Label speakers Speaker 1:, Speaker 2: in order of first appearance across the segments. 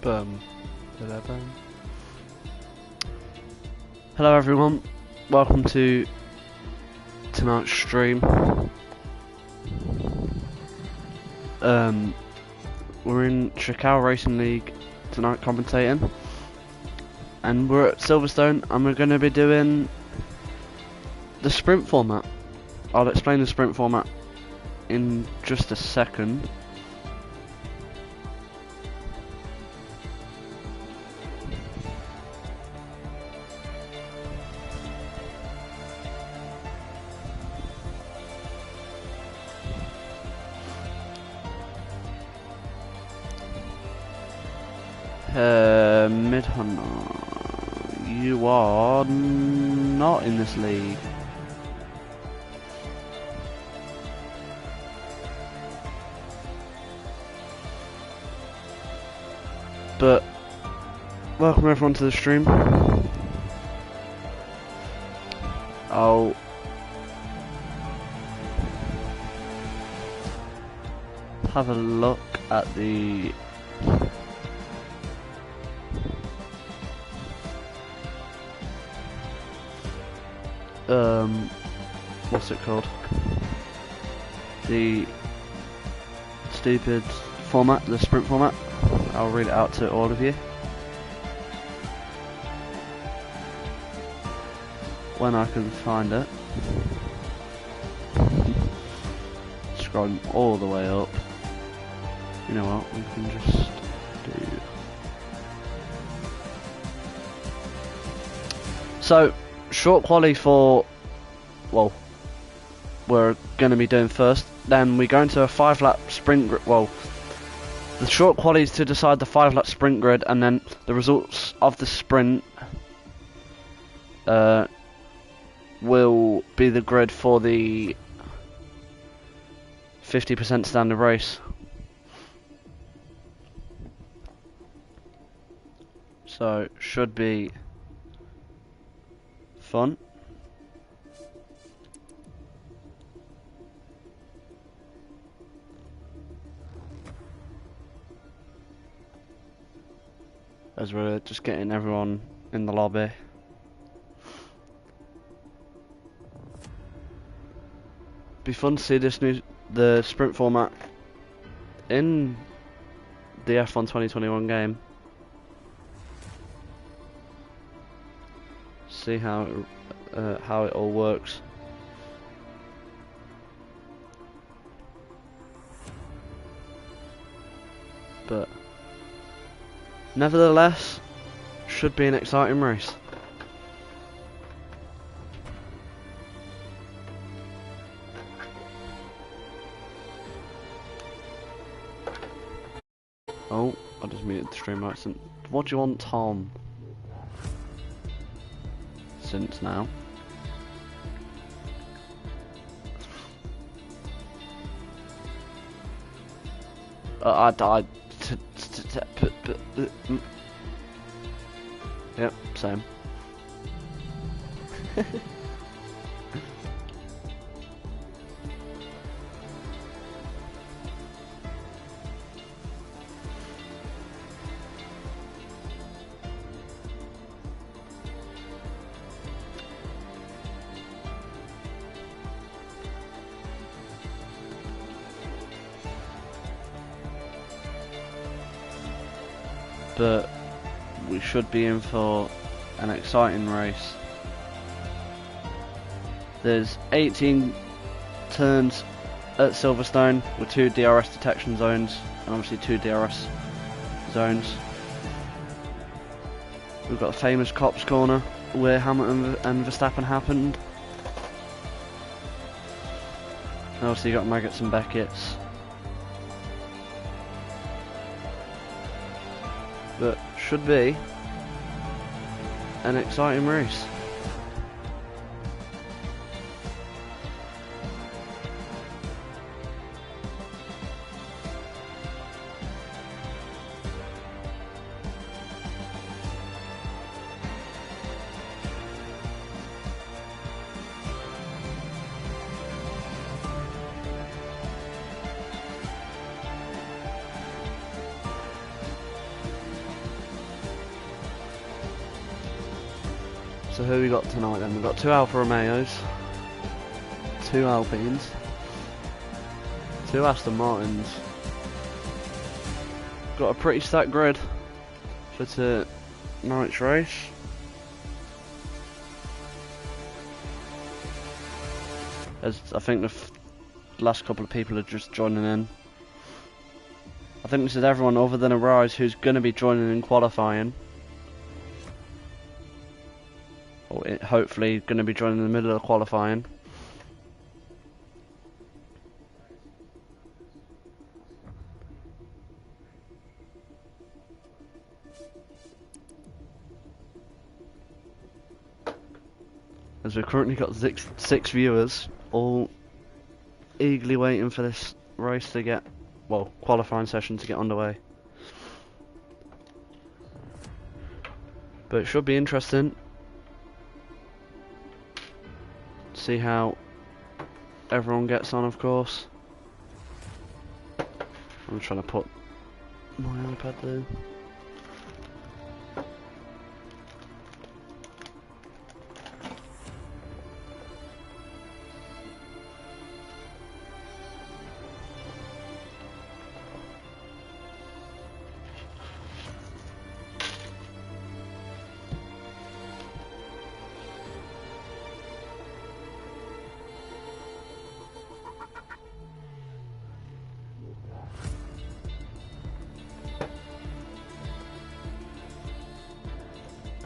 Speaker 1: Boom. Boom. Hello everyone, welcome to tonight's stream. We're in Chacal Racing League tonight commentating, and we're at Silverstone and we're going to be doing the sprint format. I'll explain the sprint format in just a second. Mid-Hunter, you are not in this league. But welcome everyone to the stream. I'll have a look at the what's it called? The stupid format, the sprint format. I'll read it out to all of you when I can find it. Scrolling all the way up. You know what, we can just do. So, short quali for, well, we're going to be doing first. Then we go into a 5-lap sprint grid. Well, the short qualies to decide the 5-lap sprint grid, and then the results of the sprint will be the grid for the 50% standard race. So, should be fun. As we're just getting everyone in the lobby. Be fun to see the sprint format in the F1 2021 game. See how it all works. But nevertheless, should be an exciting race. Oh, I just muted the stream by accident. What do you want, Tom? Since now. I died. Yep, same. But we should be in for an exciting race. There's 18 turns at Silverstone with 2 DRS detection zones and obviously 2 DRS zones. We've got a famous Cops Corner where Hamilton and Verstappen happened. And obviously you got Maggots and Beckett's. But should be an exciting race. So who we got tonight then? We've got 2 Alfa Romeos, 2 Alpines, 2 Aston Martins. Got a pretty stacked grid for tonight's race. As I think the last couple of people are just joining in. I think this is everyone other than Arise who's going to be joining in qualifying. Or hopefully going to be joining in the middle of qualifying. As we've currently got six viewers, all eagerly waiting for this race to get, well, qualifying session to get underway. But it should be interesting. See how everyone gets on, of course. I'm trying to put my iPad there.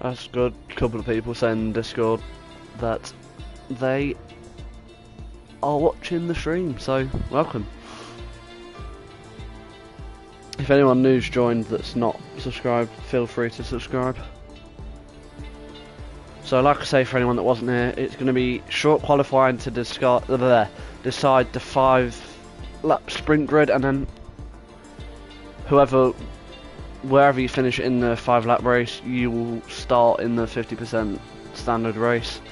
Speaker 1: That's good. A couple of people saying in Discord that they are watching the stream, so welcome. If anyone new's joined that's not subscribed, feel free to subscribe. So like I say, for anyone that wasn't here, it's going to be short qualifying to decide the 5-lap sprint grid, and then wherever you finish in the 5-lap race, you will start in the 50% standard race.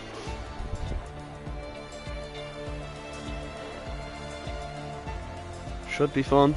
Speaker 1: Should be fun.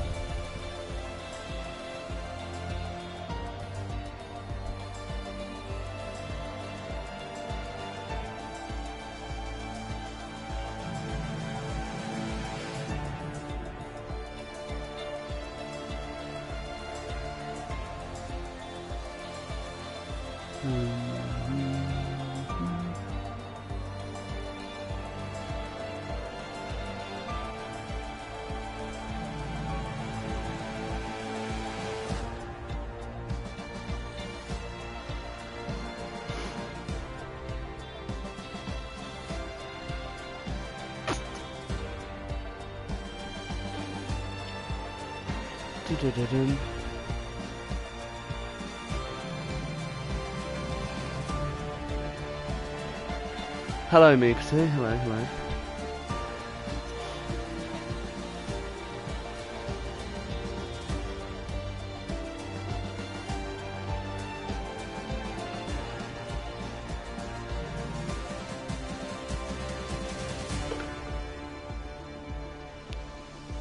Speaker 1: Hello, Mixie. Hello.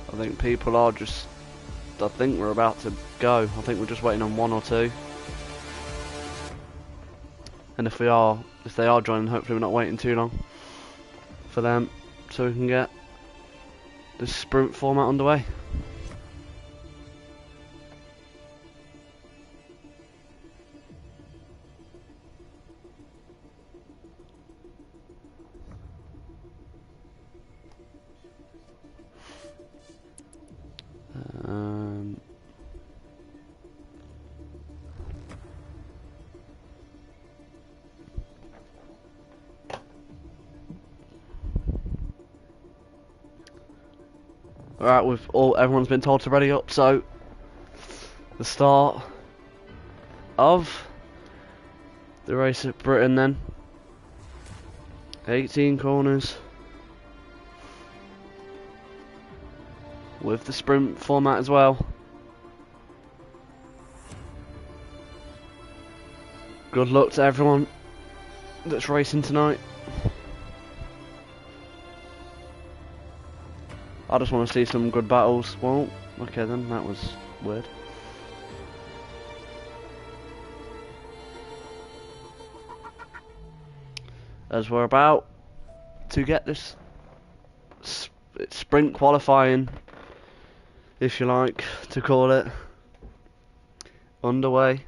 Speaker 1: I think people are just... I think we're about to go. I think we're just waiting on 1 or 2. And if they are joining, hopefully we're not waiting too long for them, so we can get this sprint format underway. Alright, everyone's been told to ready up, so the start of the race at Britain then. 18 corners with the sprint format as well. Good luck to everyone that's racing tonight. I just want to see some good battles. Well, okay then, that was weird. as we're about to get this sprint qualifying, if you like to call it, underway.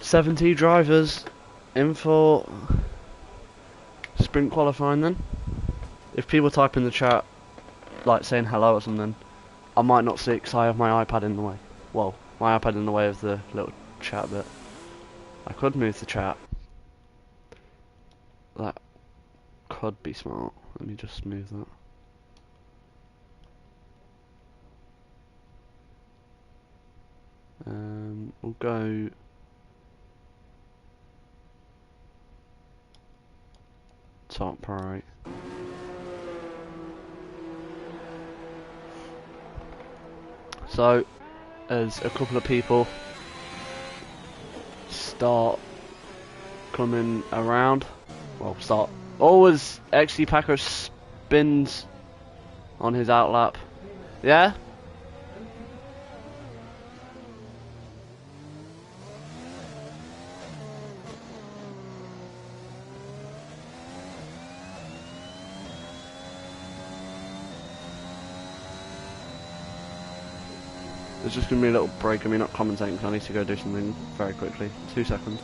Speaker 1: "70 drivers in for sprint qualifying then." If people type in the chat, like saying hello or something, I might not see it because I have my iPad in the way. Well, my iPad in the way of the little chat bit. I could move the chat. That could be smart. Let me just move that. We'll go top right. So, as a couple of people start coming around, well, start. Always XC Packer spins on his outlap. Yeah? There's just going to be a little break of me not commentating because I need to go do something very quickly. 2 seconds.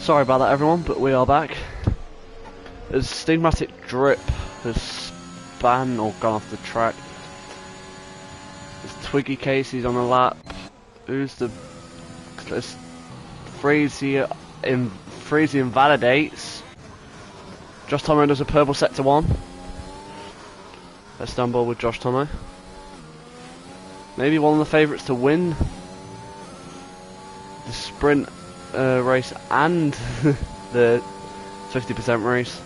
Speaker 1: Sorry about that, everyone, but we are back. As Stigmatic Drip has spun or gone off the track. There's Twiggy Casey's on the lap. Who's the... Freezy invalidates. Josh Tomo does a purple sector 1. Let's stand ball with Josh Tomo. Maybe one of the favourites to win the sprint race and the 50% race,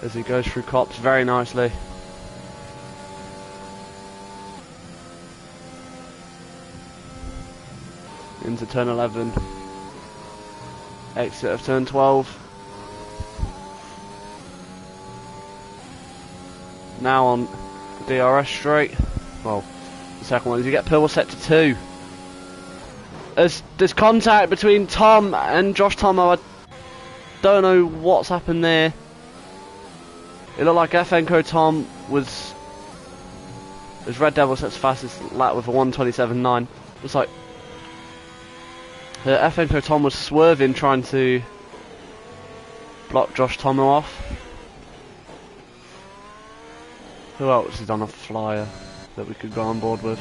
Speaker 1: as he goes through cops very nicely. Into turn 11, exit of turn 12. Now on DRS straight. Well, the second one is you get purple sector 2. There's contact between Tom and Josh Tomo. I don't know what's happened there. It looked like FNCO Tom was... As Red Devil sets fastest lap with a 1:27.9. It's like... FNCO Tom was swerving trying to block Josh Tomo off. Who else is on a flyer that we could go on board with?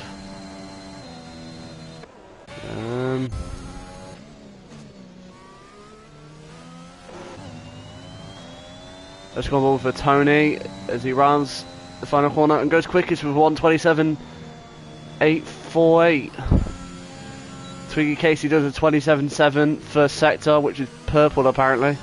Speaker 1: Let's go on board for Tony as he runs. the final corner and goes quickest with 1:27.848. Twiggy Casey does a 27.7 first sector, which is purple apparently.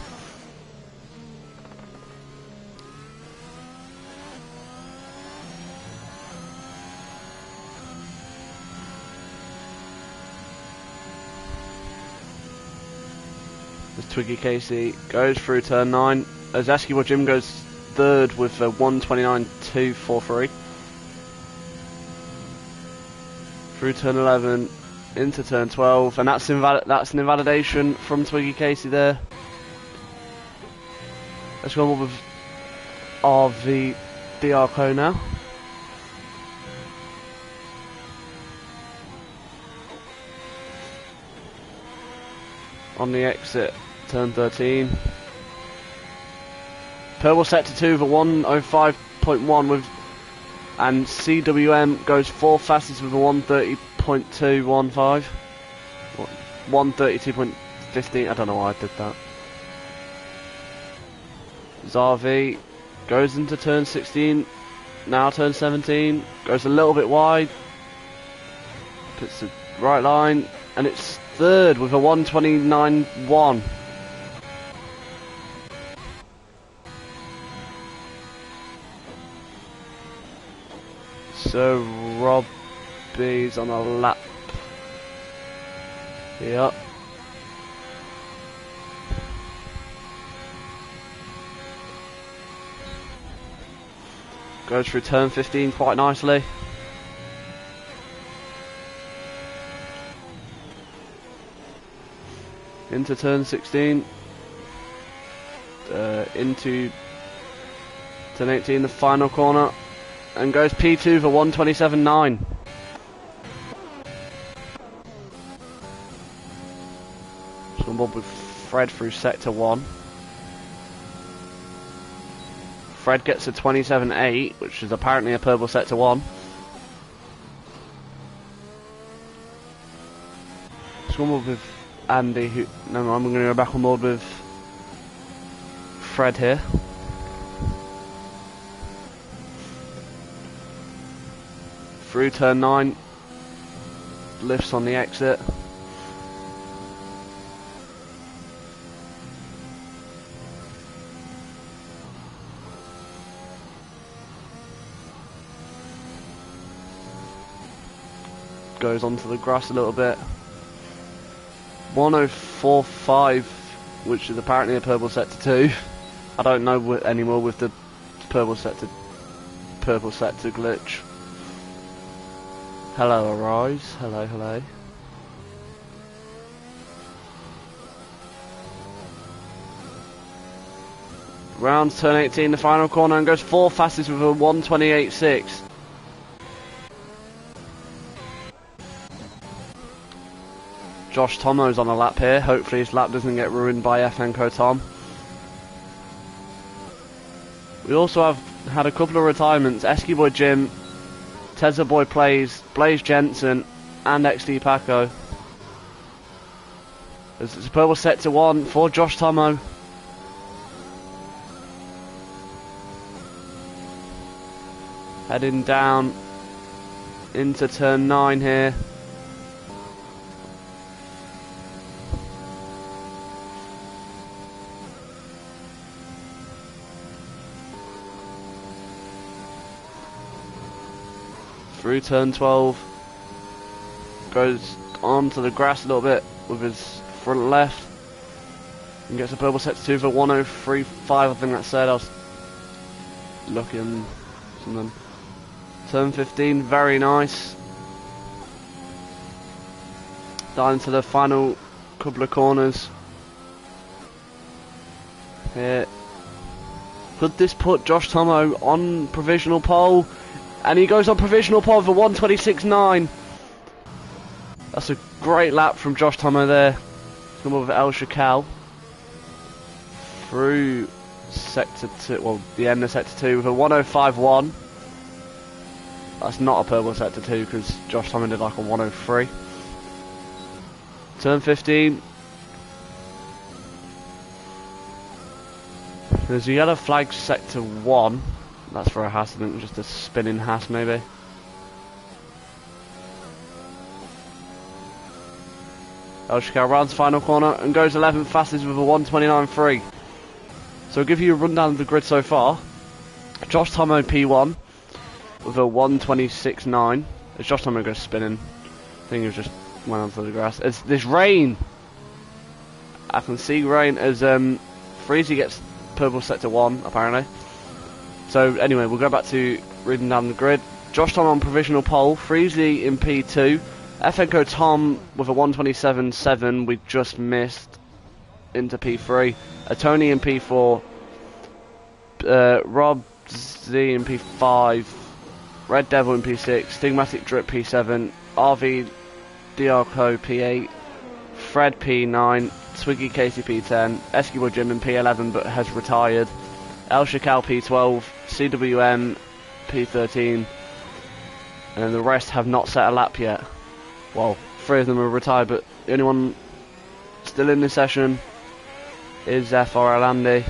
Speaker 1: As Twiggy Casey goes through turn 9, as Eskimo Jim goes third with a 1:29.243. Through turn 11 into turn 12, and that's an invalidation from Twiggy Casey there. Let's go on with RV Diarco now. On the exit, turn 13. Purple sector 2 for 1:05.1 with, and CWM goes 4th fastest with a 1:30.215. 1:32.15. I don't know why I did that. Zarvi goes into turn 16. Now turn 17. Goes a little bit wide. Puts the right line, and it's third with a 1:29.1. So Robbie's on a lap. Yep. Goes through turn 15 quite nicely. Into turn 16. Into turn 18, the final corner. And goes P2 for 1:27.9. So on board with Fred through sector 1. Fred gets a 27.8, which is apparently a purple sector 1. So on board with Andy, who, no, I'm going to go back on board with Fred here. Through turn 9, lifts on the exit. Goes onto the grass a little bit. 1:04.5, which is apparently a purple sector 2. I don't know anymore with the purple sector glitch. Hello, Arise. Hello, hello. Rounds turn 18, the final corner, and goes 4th fastest with a 1:28.6. Josh Tomo's on a lap here. Hopefully his lap doesn't get ruined by FNCO Tom. We also have had a couple of retirements. Esky Boy Jim, Tezza Boy Plays, Blaze Jensen, and XD Paco. It's a purple sector 1 for Josh Tomo. Heading down into turn 9 here. Through turn 12, goes onto the grass a little bit with his front left, and gets a purple sector 2 for 1:03.5. I think that said. I was looking something. Turn 15, very nice. Down to the final couple of corners. Here. Could this put Josh Tomo on provisional pole? And he goes on provisional pole for 1:26.9. That's a great lap from Josh Tomo there. Come over El Chacal. Through sector 2, well, the end of sector 2 with a 1:05.1. That's not a purple sector 2 because Josh Tomo did like a 1:03. Turn 15. There's a yellow flag sector 1. That's for a Haas, I think, just a spinning Haas maybe. Chacal rounds the final corner and goes 11th fastest with a 1:29.3. So I'll give you a rundown of the grid so far. Josh Tomo P1 with a 1:26.9. As Josh Tomo goes spinning, I think he just went onto the grass. It's this rain. I can see rain as Freezy gets purple sector 1 apparently. So anyway, we'll go back to reading down the grid. Josh Tom on provisional pole, Freezy in P2, FNCO Tom with a 1:27.7, we just missed into P3, Tony in P4, Rob Z in P5, Red Devil in P6, Stigmatic Drip P7, RV Diarco P8, Fred P9, Swiggy Casey P10, Eskimo Jim in P11 but has retired, El Chacal P12, CWM P13, and the rest have not set a lap yet. Well, 3 of them are retired, but the only one still in this session is FRL Andy.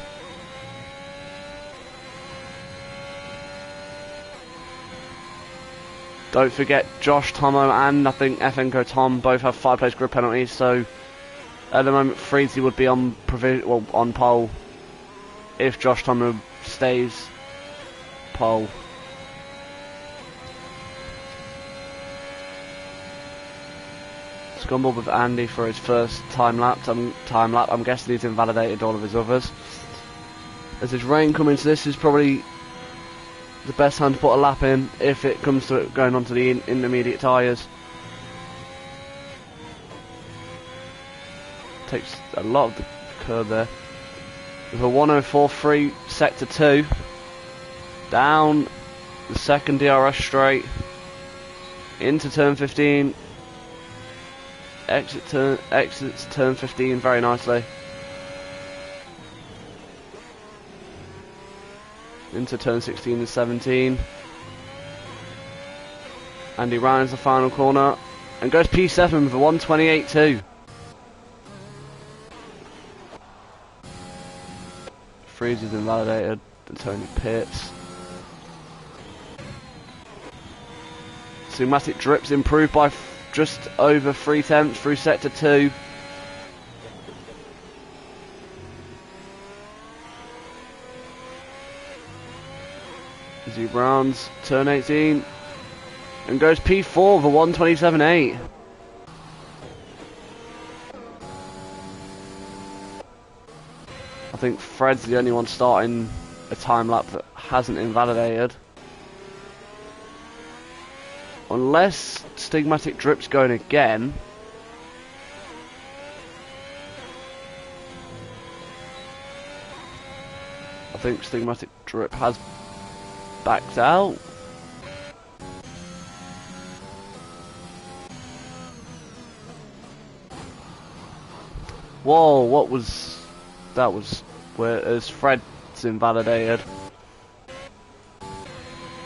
Speaker 1: Don't forget Josh Tomo and I think FNCO Tom both have 5 place grid penalties, so at the moment Freezy would be on on pole if Josh Tomo stays pole. Scumble with Andy for his first time lap. I'm guessing he's invalidated all of his others. As there's rain coming, so this is probably the best time to put a lap in if it comes to it going onto the intermediate tyres. Takes a lot of the curb there. With a 1:04.3 sector 2, down the second DRS straight, into turn 15, exits turn 15 very nicely, into turn 16 and 17, and he rounds the final corner and goes P7 with a 1:28.2. Freeze is invalidated, and Tony pits. Pneumatic drips improved by just over 3/10 through sector 2. As he rounds turn 18 and goes P4 with a 1:27.8. I think Fred's the only one starting a time lap that hasn't invalidated. Unless Stigmatic Drip's going again. I think Stigmatic Drip has backed out. Whoa, what was... that was where as Fred's invalidated.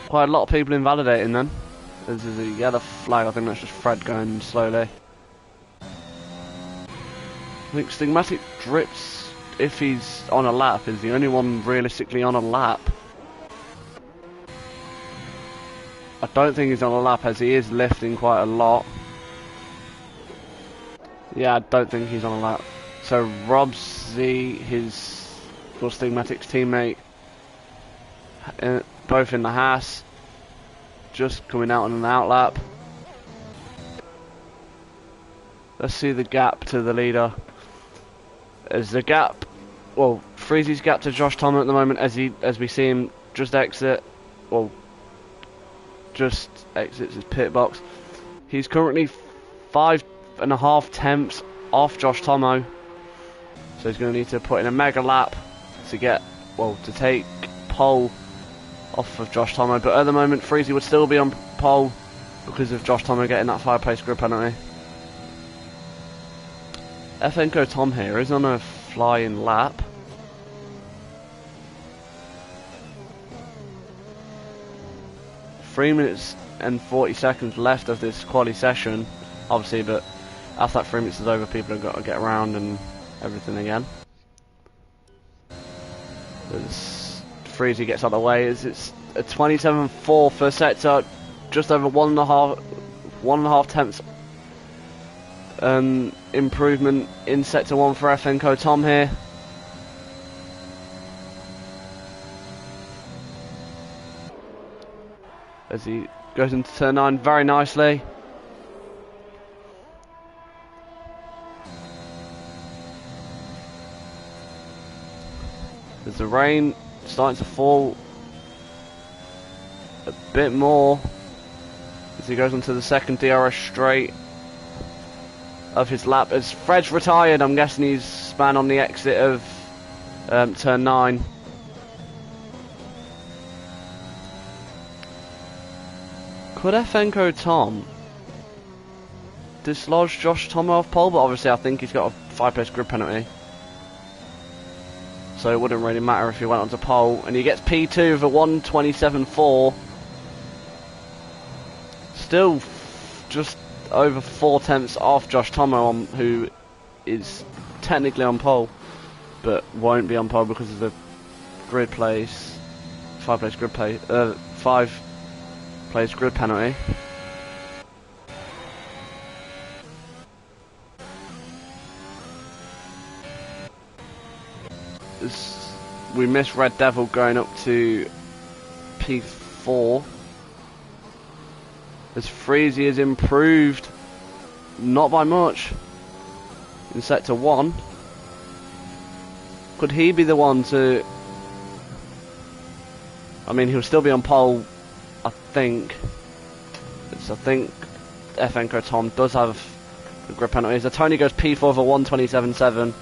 Speaker 1: Quite a lot of people invalidating then. There's a yellow flag, I think that's just Fred going slowly. I think Stigmatic Drips, if he's on a lap, is the only one realistically on a lap. I don't think he's on a lap as he is lifting quite a lot. Yeah, I don't think he's on a lap. So Robsy, his Stigmatic's teammate, both in the Haas, just coming out on an out lap. Let's see the gap to the leader. As the gap, well, Freezy's gap to Josh Tom at the moment as we see him just exit, well, just exits his pit box. He's currently 5.5 tenths off Josh Tomo, so he's going to need to put in a mega lap to get, well, to take pole off of Josh Tomo. But at the moment, Freezy would still be on pole because of Josh Tomo getting that 5 place grid penalty. FNCO Tom here is on a flying lap. Three minutes and 40 seconds left of this quali session, obviously, but after that 3 minutes is over, people have got to get around and everything again. As Freezy gets out of the way, as it's a 27.4 for sector, just over 1.5 tenths improvement in sector 1 for FNCO Tom here. As he goes into turn 9 very nicely. There's the rain starting to fall a bit more as he goes onto the second DRS straight of his lap. As Fred's retired, I'm guessing he's span on the exit of turn 9. Could FNCO Tom dislodge Josh Thomas off pole? But obviously I think he's got a 5-place grid penalty, so it wouldn't really matter if he went onto pole. And he gets P2 of a 1:27.4. Still just over 4 tenths off Josh Thomas, who is technically on pole, but won't be on pole because of the grid place, 5-place grid place, 5-place grid penalty. We missed Red Devil going up to P4. As Freezy has improved, not by much, in sector 1. Could he be the one to... I mean, he'll still be on pole, I think. I think FNCO Tom does have the grid penalties. So Tony goes P4 for 1:27.7.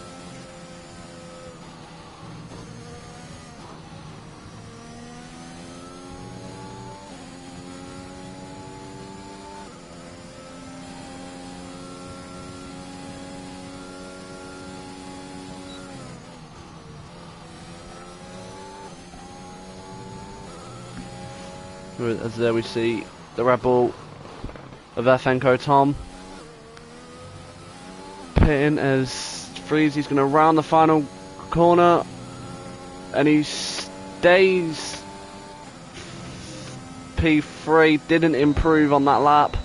Speaker 1: As there we see the Red Bull of FNCO Tom pitting as Freezy's going to round the final corner, and he stays P3. Didn't improve on that lap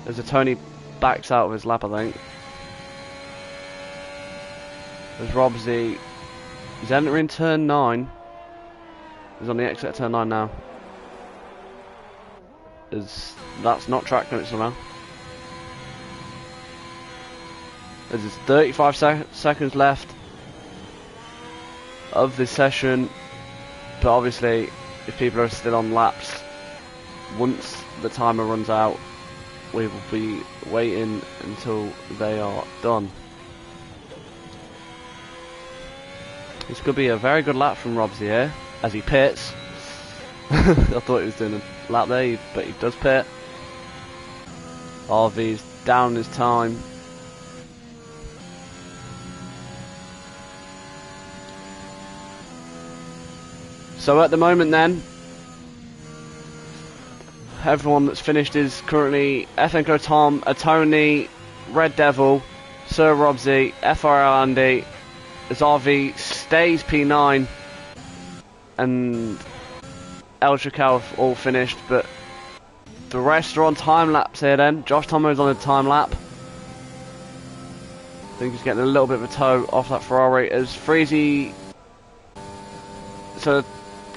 Speaker 1: as a Tony backs out of his lap, I think. As Robsy is entering turn 9. He's on the exit at turn 9 now. As that's not track limits somehow. As there's 35 seconds left of this session, but obviously if people are still on laps, once the timer runs out, we will be waiting until they are done. This could be a very good lap from Robsy here as he pits. I thought he was doing a lap there, but he does pit. RV's down his time. So at the moment then, everyone that's finished is currently FNCO Tom, Atoni, Red Devil, Sir Robsy, FRL Andy, as RV stays P9, and El Chacal all finished, but the rest are on time laps here then. Josh Thomas is on a time lap. I think he's getting a little bit of a toe off that Ferrari as Freezy. So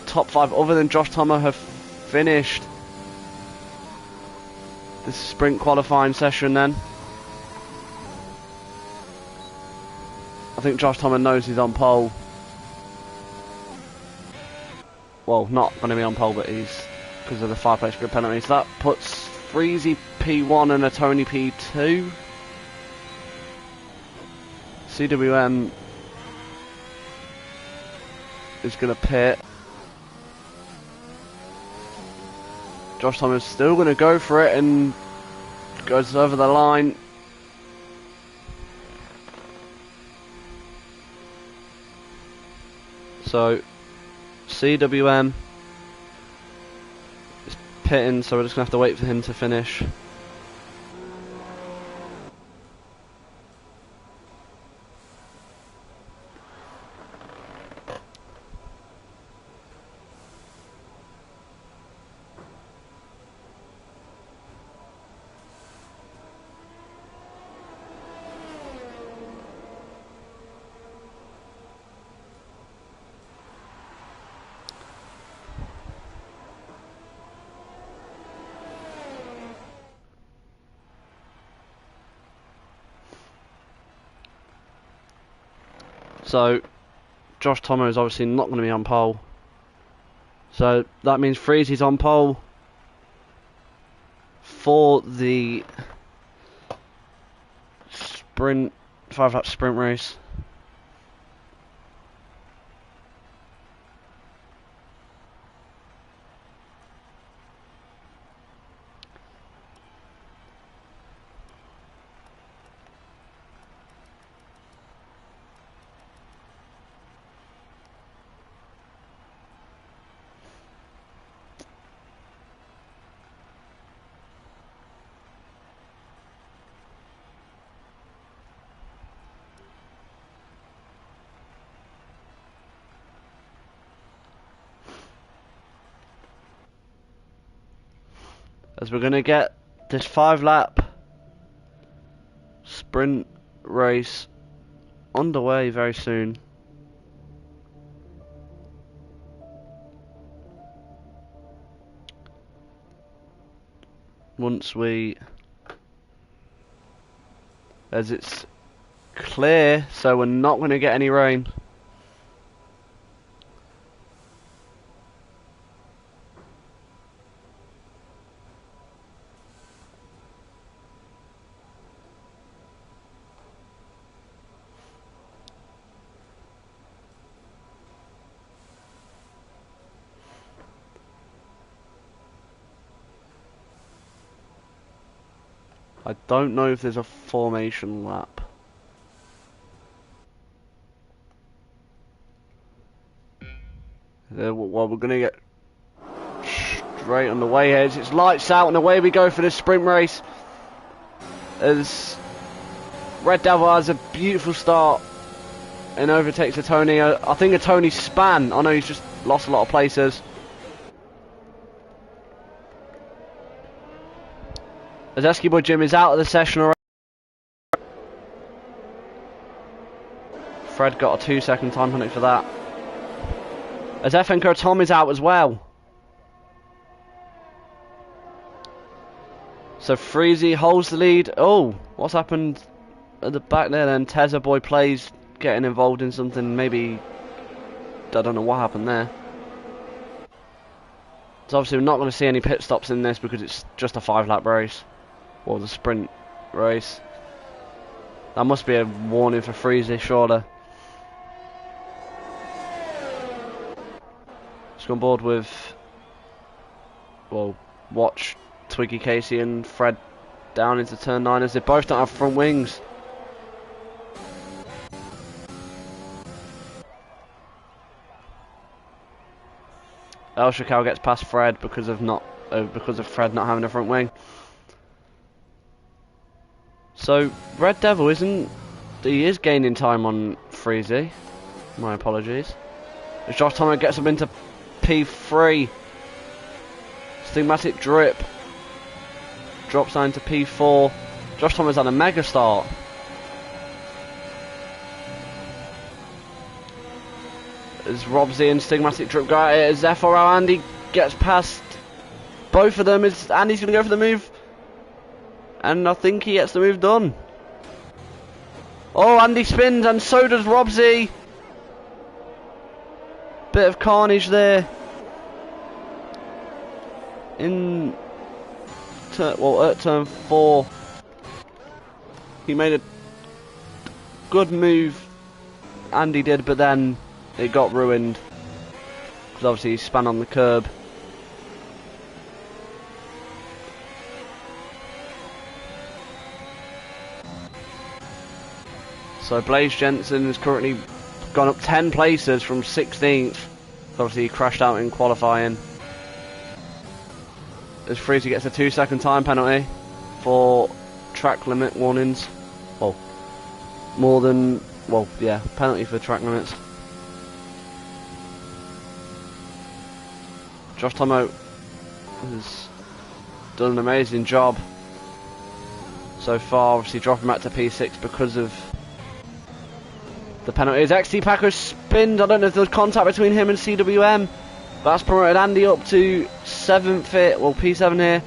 Speaker 1: top 5 other than Josh Thomas have finished this sprint qualifying session then. I think Josh Thomas knows he's on pole. Well, not going to be on pole, but he's because of the 5-place grid penalty. So that puts Freezy P1 and a Tony P2. CWM is going to pit. Josh Thomas still going to go for it and goes over the line. So CWM is pitting, so we're just going to have to wait for him to finish. So Josh Tomo is obviously not going to be on pole. So that means Freezy's on pole for the sprint, 5-lap sprint race. As we're going to get this 5-lap sprint race underway very soon. As it's clear, so we're not going to get any rain. I don't know if there's a formation lap. Well, we're going to get straight on the way here. It's lights out and away we go for this sprint race. As Red Devil has a beautiful start and overtakes a Tony. I think a Tony span. I know he's just lost a lot of places. As Esky Boy Jim is out of the session already. Fred got a 2-second time penalty for that. As FNCO Tom is out as well. So Freezy holds the lead. Oh, what's happened at the back there then? Tezza Boy plays getting involved in something. Maybe, I don't know what happened there. So obviously we're not going to see any pit stops in this because it's just a 5-lap race. Or the sprint race. That must be a warning for Freezy, surely. Just on board with, well, watch Twiggy Casey and Fred down into turn 9 as they both don't have front wings. El Chacal gets past Fred because of Fred not having a front wing. So Red Devil is gaining time on Freezy. My apologies. As Josh Thomas gets up into P3. Stigmatic Drip drops down to P4. Josh Thomas had a mega start. As Robsy and Stigmatic Drip go at it, as FRL Andy gets past both of them, Andy's going to go for the move. And I think he gets the move done. Oh, Andy spins and so does Robsy. Bit of carnage there. At turn 4. He made a good move. Andy did, but then it got ruined. Because obviously he span on the curb. So Blaze Jensen has currently gone up 10 places from 16th. Obviously he crashed out in qualifying. As Freezy gets a 2-second time penalty for track limit warnings. Well, penalty for track limits. Josh Tomo has done an amazing job so far, obviously dropping back to P6 because of the penalties. XT Packer spinned. I don't know if there's contact between him and CWM. But that's promoted Andy up to 7th here. Well, P7 here.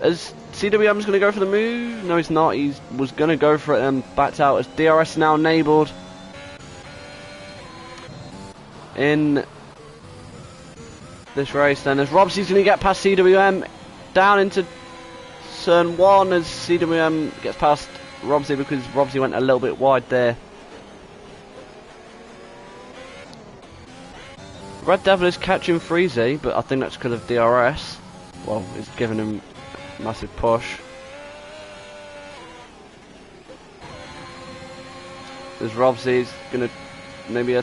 Speaker 1: As CWM's going to go for the move. No, he's not. He was going to go for it and backed out as DRS now enabled. in this race then, as Robsey's going to get past CWM down into turn 1 as CWM gets past Robsey because Robsey went a little bit wide there. Red Devil is catching Freezy, but I think that's because of DRS. Well, it's giving him a massive push. As Robsey's going to maybe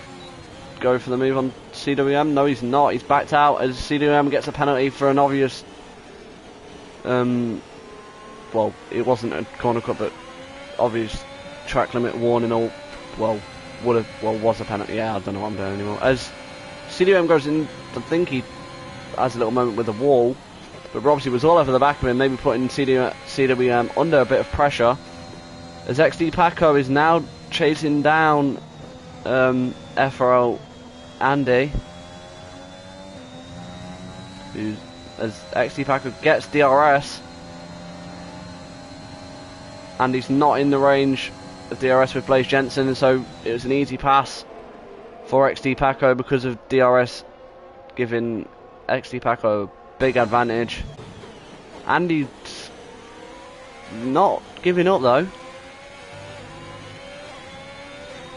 Speaker 1: go for the move on CWM. No, he's not. He's backed out as CWM gets a penalty for an obvious... well, it wasn't a corner cut, but obvious track limit warning or... Well, was a penalty. Yeah, I don't know what I'm doing anymore. As CWM goes in, I think he has a little moment with the wall, but Robsey was all over the back of him, maybe putting CWM under a bit of pressure. As XD Paco is now chasing down FRL Andy, as XD Paco gets DRS, and he's not in the range of DRS with Blaze Jensen, and so it was an easy pass for XD Paco because of DRS giving XD Paco a big advantage. Andy's not giving up though.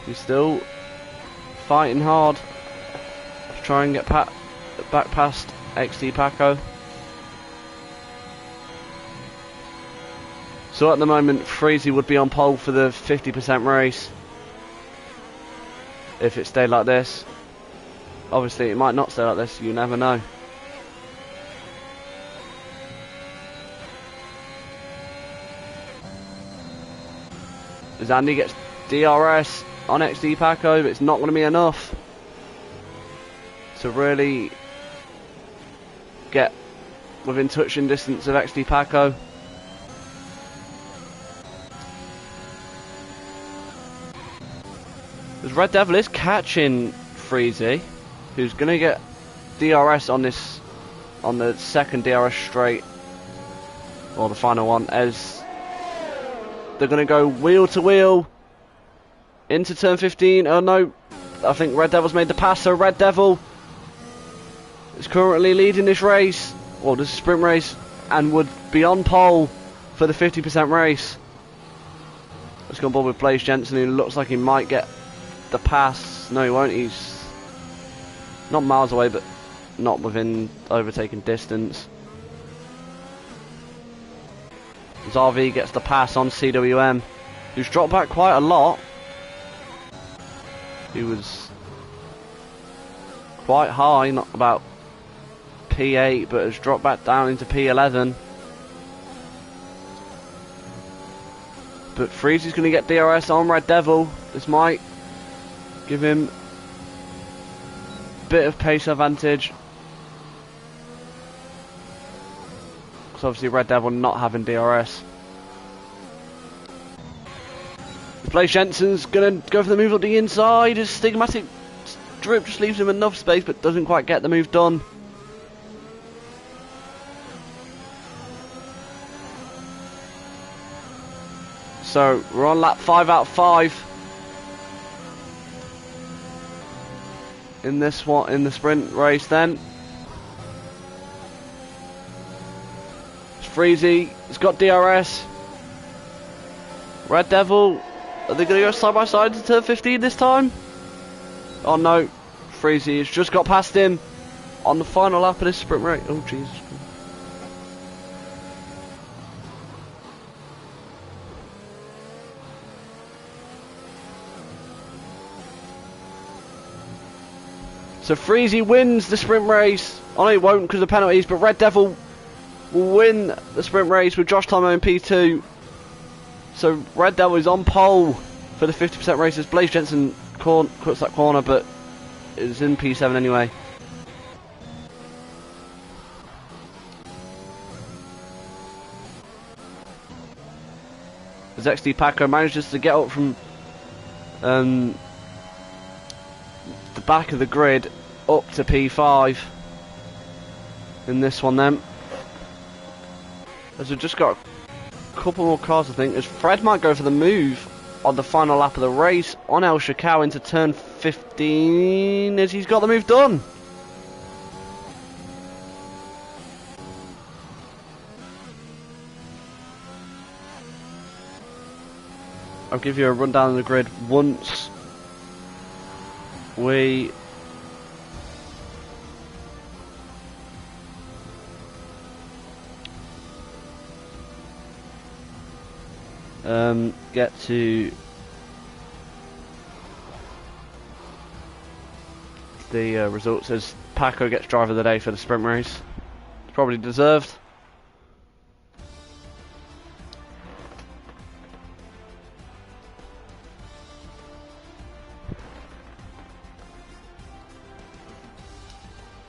Speaker 1: He's still fighting hard to try and get back past XD Paco. So at the moment, Freezy would be on pole for the 50% race if it stayed like this. Obviously, it might not stay like this. You never know. As Andy gets DRS on XD Paco, but it's not going to be enough to really get within touching distance of XD Paco. As Red Devil is catching Freezy, who's going to get DRS on the second DRS straight, or the final one, as they're going to go wheel to wheel into turn 15. Oh no, I think Red Devil's made the pass, so Red Devil is currently leading this race, or this sprint race, and would be on pole for the 50% race. Let's go on board with Blaze Jensen, who looks like he might get the pass. No, he won't. He's not miles away, but not within overtaking distance. As RV gets the pass on CWM, who's dropped back quite a lot. He was quite high, not about P8, but has dropped back down into P11. But Freezy's going to get DRS on Red Devil. This might give him a bit of pace advantage. Because obviously Red Devil not having DRS. Blaze Jensen's going to go for the move up the inside. His Stigmatic Drip just leaves him enough space, but doesn't quite get the move done. So we're on lap 5 out of 5 in this one, in the sprint race. Then it's Freezy. It's got DRS. Red Devil. Are they going to go side by side to turn 15 this time? Oh no, Freezy has just got past him on the final lap of this sprint race. Oh Jesus. So Freezy wins the sprint race. Oh no, he won't because of penalties, but Red Devil will win the sprint race with Josh Tomo in P2. So Red Devil is on pole for the 50% races. Blaze Jensen cuts that corner, but is in P7 anyway. As XD Paco manages to get up from the back of the grid up to P5 in this one then. As we've just got a couple more cars, I think, as Fred might go for the move on the final lap of the race on El Chacal into turn 15 as he's got the move done. I'll give you a rundown of the grid once we get to the results. As Paco gets driver of the day for the sprint race. It's probably deserved.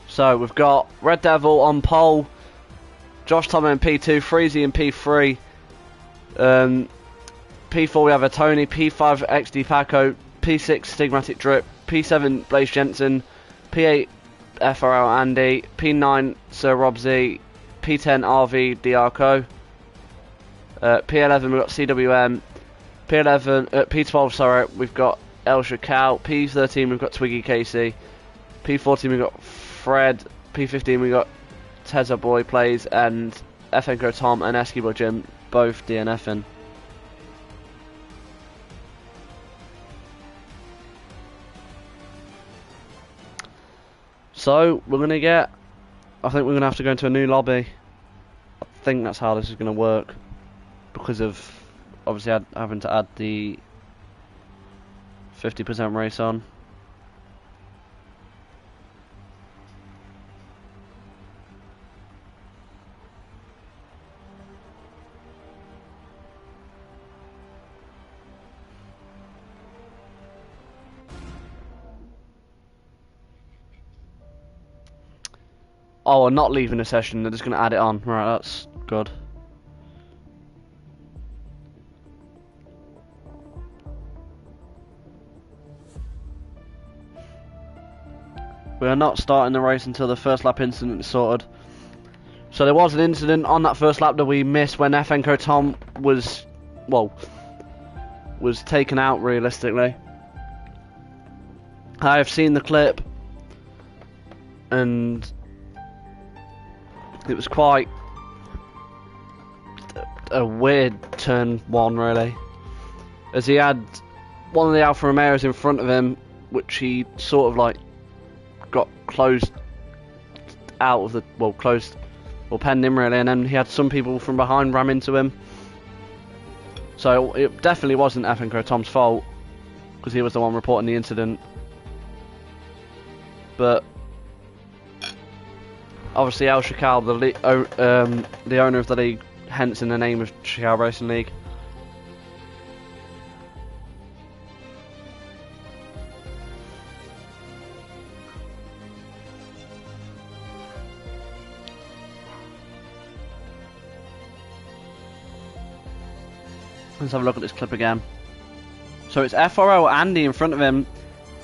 Speaker 1: So we've got Red Devil on pole, Josh Thomas in P2, Freezy in P3, P4 we have a Tony, P5 XD Paco, P6 Stigmatic Drip, P7 Blaze Jensen, P8 FRL Andy, P9 Sir Rob Z, P10 RV Diarco, P11 we've got CWM, P12 sorry, we've got El Chacal, P13 we've got Twiggy Casey, P14 we've got Fred, P15 we got Tezza Boy Plays, and FNCO Tom and Eskimo Jim both DNFing. So we're gonna get, I think we're gonna have to go into a new lobby. I think that's how this is gonna work, because of obviously having to add the 50% race on. Oh, we're not leaving a session, they're just going to add it on. Right, that's good. We are not starting the race until the first lap incident is sorted. So there was an incident on that first lap that we missed when FNCO Tom was, well, was taken out realistically. I have seen the clip and it was quite a weird turn one really, as he had one of the Alfa Romeos in front of him which he sort of like got closed out of the, well, closed or penned him really, and then he had some people from behind ram into him. So it definitely wasn't FNCO Tom's fault, because he was the one reporting the incident. But obviously El Chacal, the owner of the league, hence in the name of Chacal Racing League. Let's have a look at this clip again. So it's FRL Andy in front of him,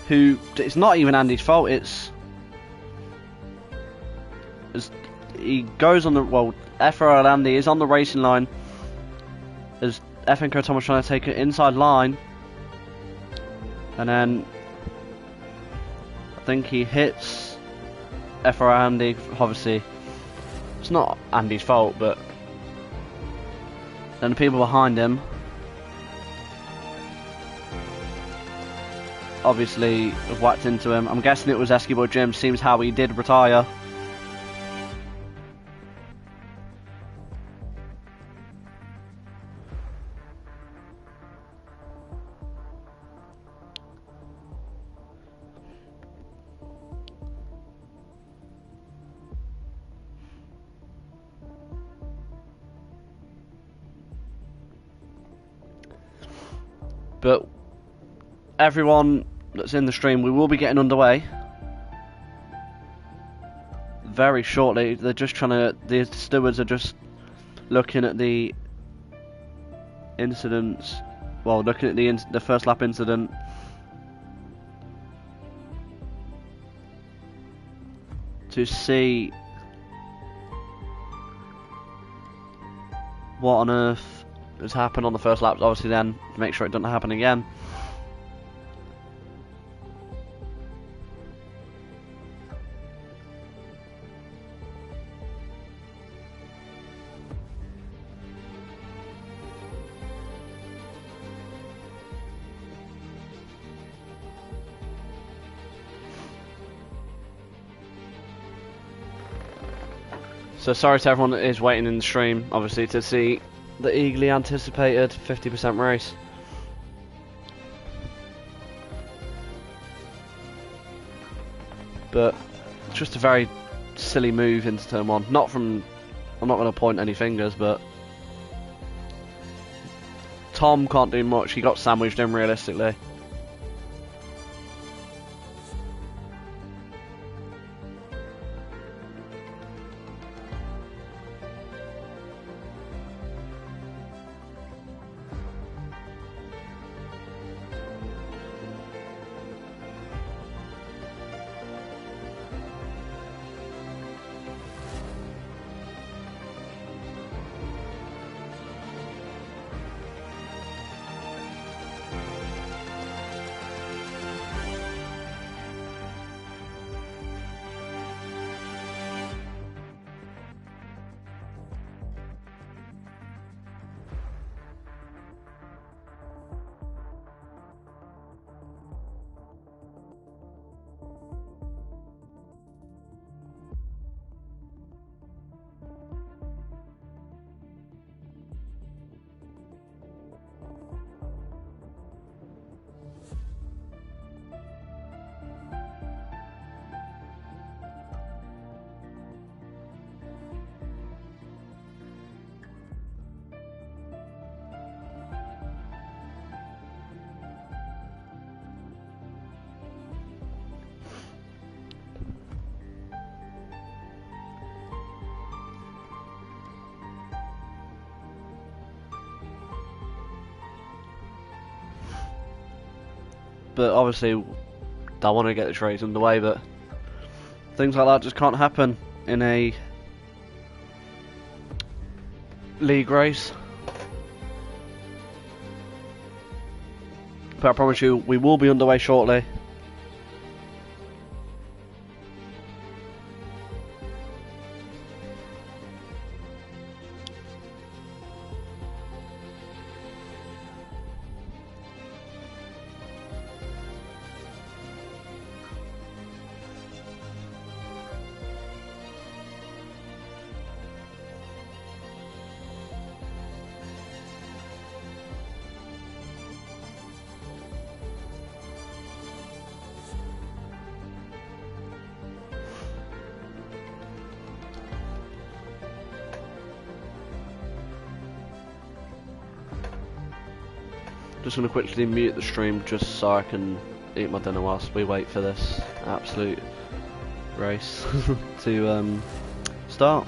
Speaker 1: who, it's not even Andy's fault, it's he goes on the, well, FRL Andy is on the racing line as FNCO Tom was trying to take an inside line, and then I think he hits FRL Andy. Obviously it's not Andy's fault, but then the people behind him obviously have whacked into him. I'm guessing it was Eskimo Jim, seems how he did retire. But everyone that's in the stream, we will be getting underway very shortly. They're just trying to, the stewards are just looking at the incidents, well, looking at the first lap incident. To see what on earth has happened on the first lap, obviously then to make sure it doesn't happen again. So sorry to everyone that is waiting in the stream, obviously, to see the eagerly anticipated 50% race. But it's just a very silly move into turn one. Not from, I'm not going to point any fingers, but Tom can't do much. He got sandwiched in realistically. But obviously, I want to get this race underway, but things like that just can't happen in a league race. But I promise you, we will be underway shortly. Just going to quickly mute the stream just so I can eat my dinner whilst we wait for this absolute race to start.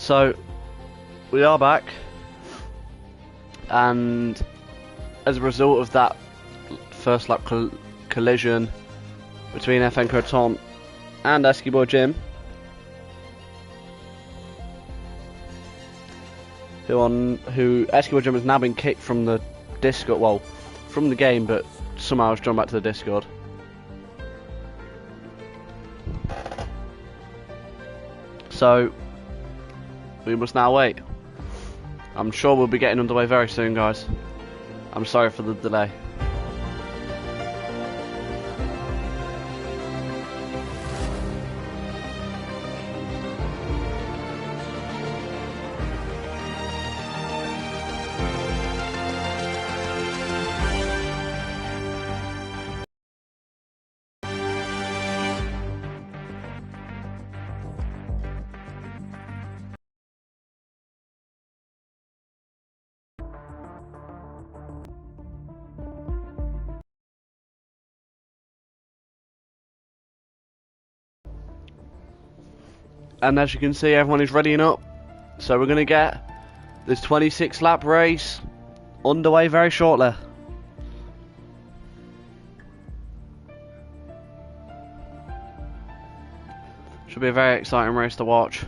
Speaker 1: So we are back, and as a result of that first lap collision between FN Croton and Eskimo Jim, who Eskimo Jim has now been kicked from the Discord, well, from the game, but somehow has drawn back to the Discord. So we must now wait. I'm sure we'll be getting underway very soon, guys. I'm sorry for the delay. And as you can see, everyone is readying up. So we're going to get this 26 lap race underway very shortly. Should be a very exciting race to watch.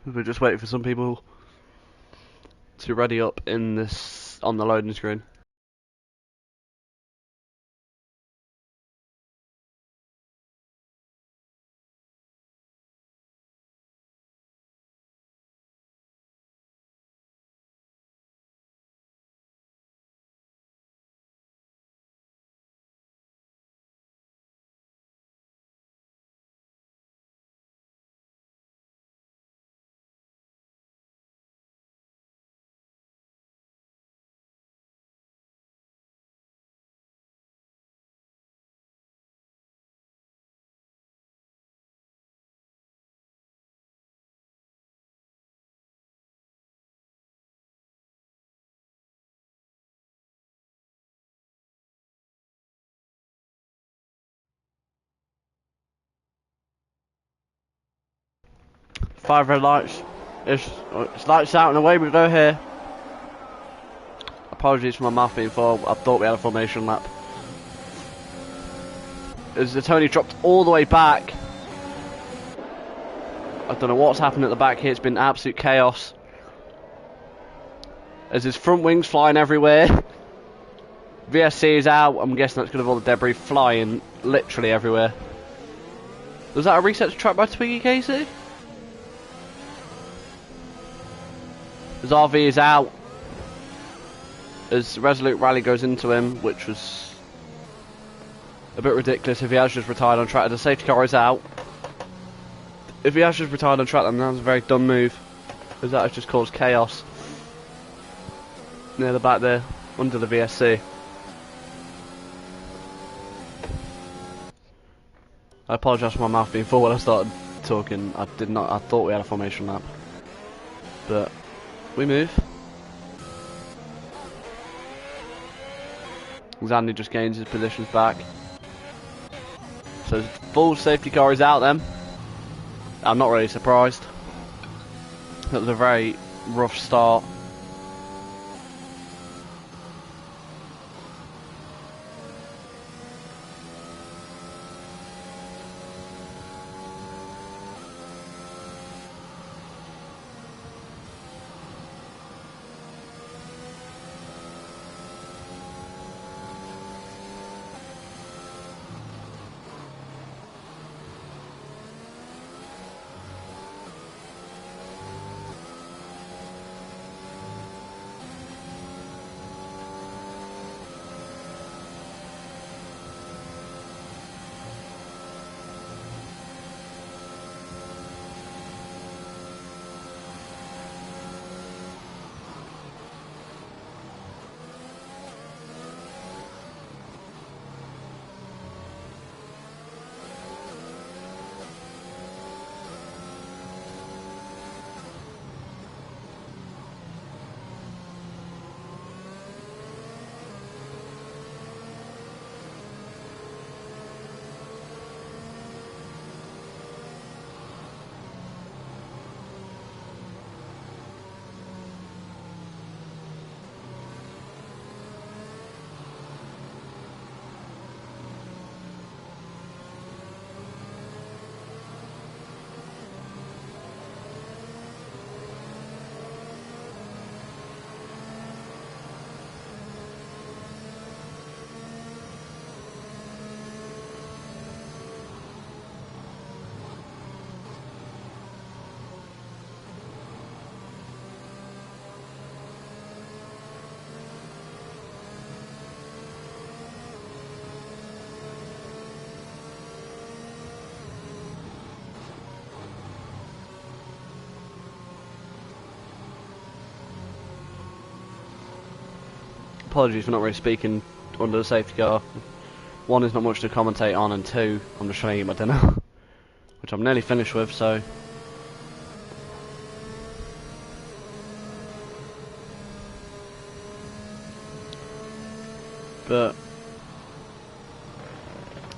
Speaker 1: We're just waiting for some people to ready up in this on the loading screen. Five red lights. It's lights out and away we go here. Apologies for my mouth being full. I thought we had a formation lap. As the Tony dropped all the way back. I don't know what's happened at the back here. It's been absolute chaos. As his front wings flying everywhere. VSC is out. I'm guessing that's because of all the debris flying literally everywhere. Was that a reset to track by Twiggy, Casey? As RV is out. As Resolute Rally goes into him, which was a bit ridiculous if he has just retired on track. As the safety car is out. If he has just retired on track, then that's a very dumb move. Because that has just caused chaos. Near the back there, under the VSC. I apologise for my mouth being full when I started talking. I thought we had a formation lap. But we move. Zandy just gains his positions back. So full safety car is out then. I'm not really surprised. That was a very rough start. apologies for not really speaking under the safety car. One, is not much to commentate on, and two, I'm just trying to eat my dinner, which I'm nearly finished with, so. But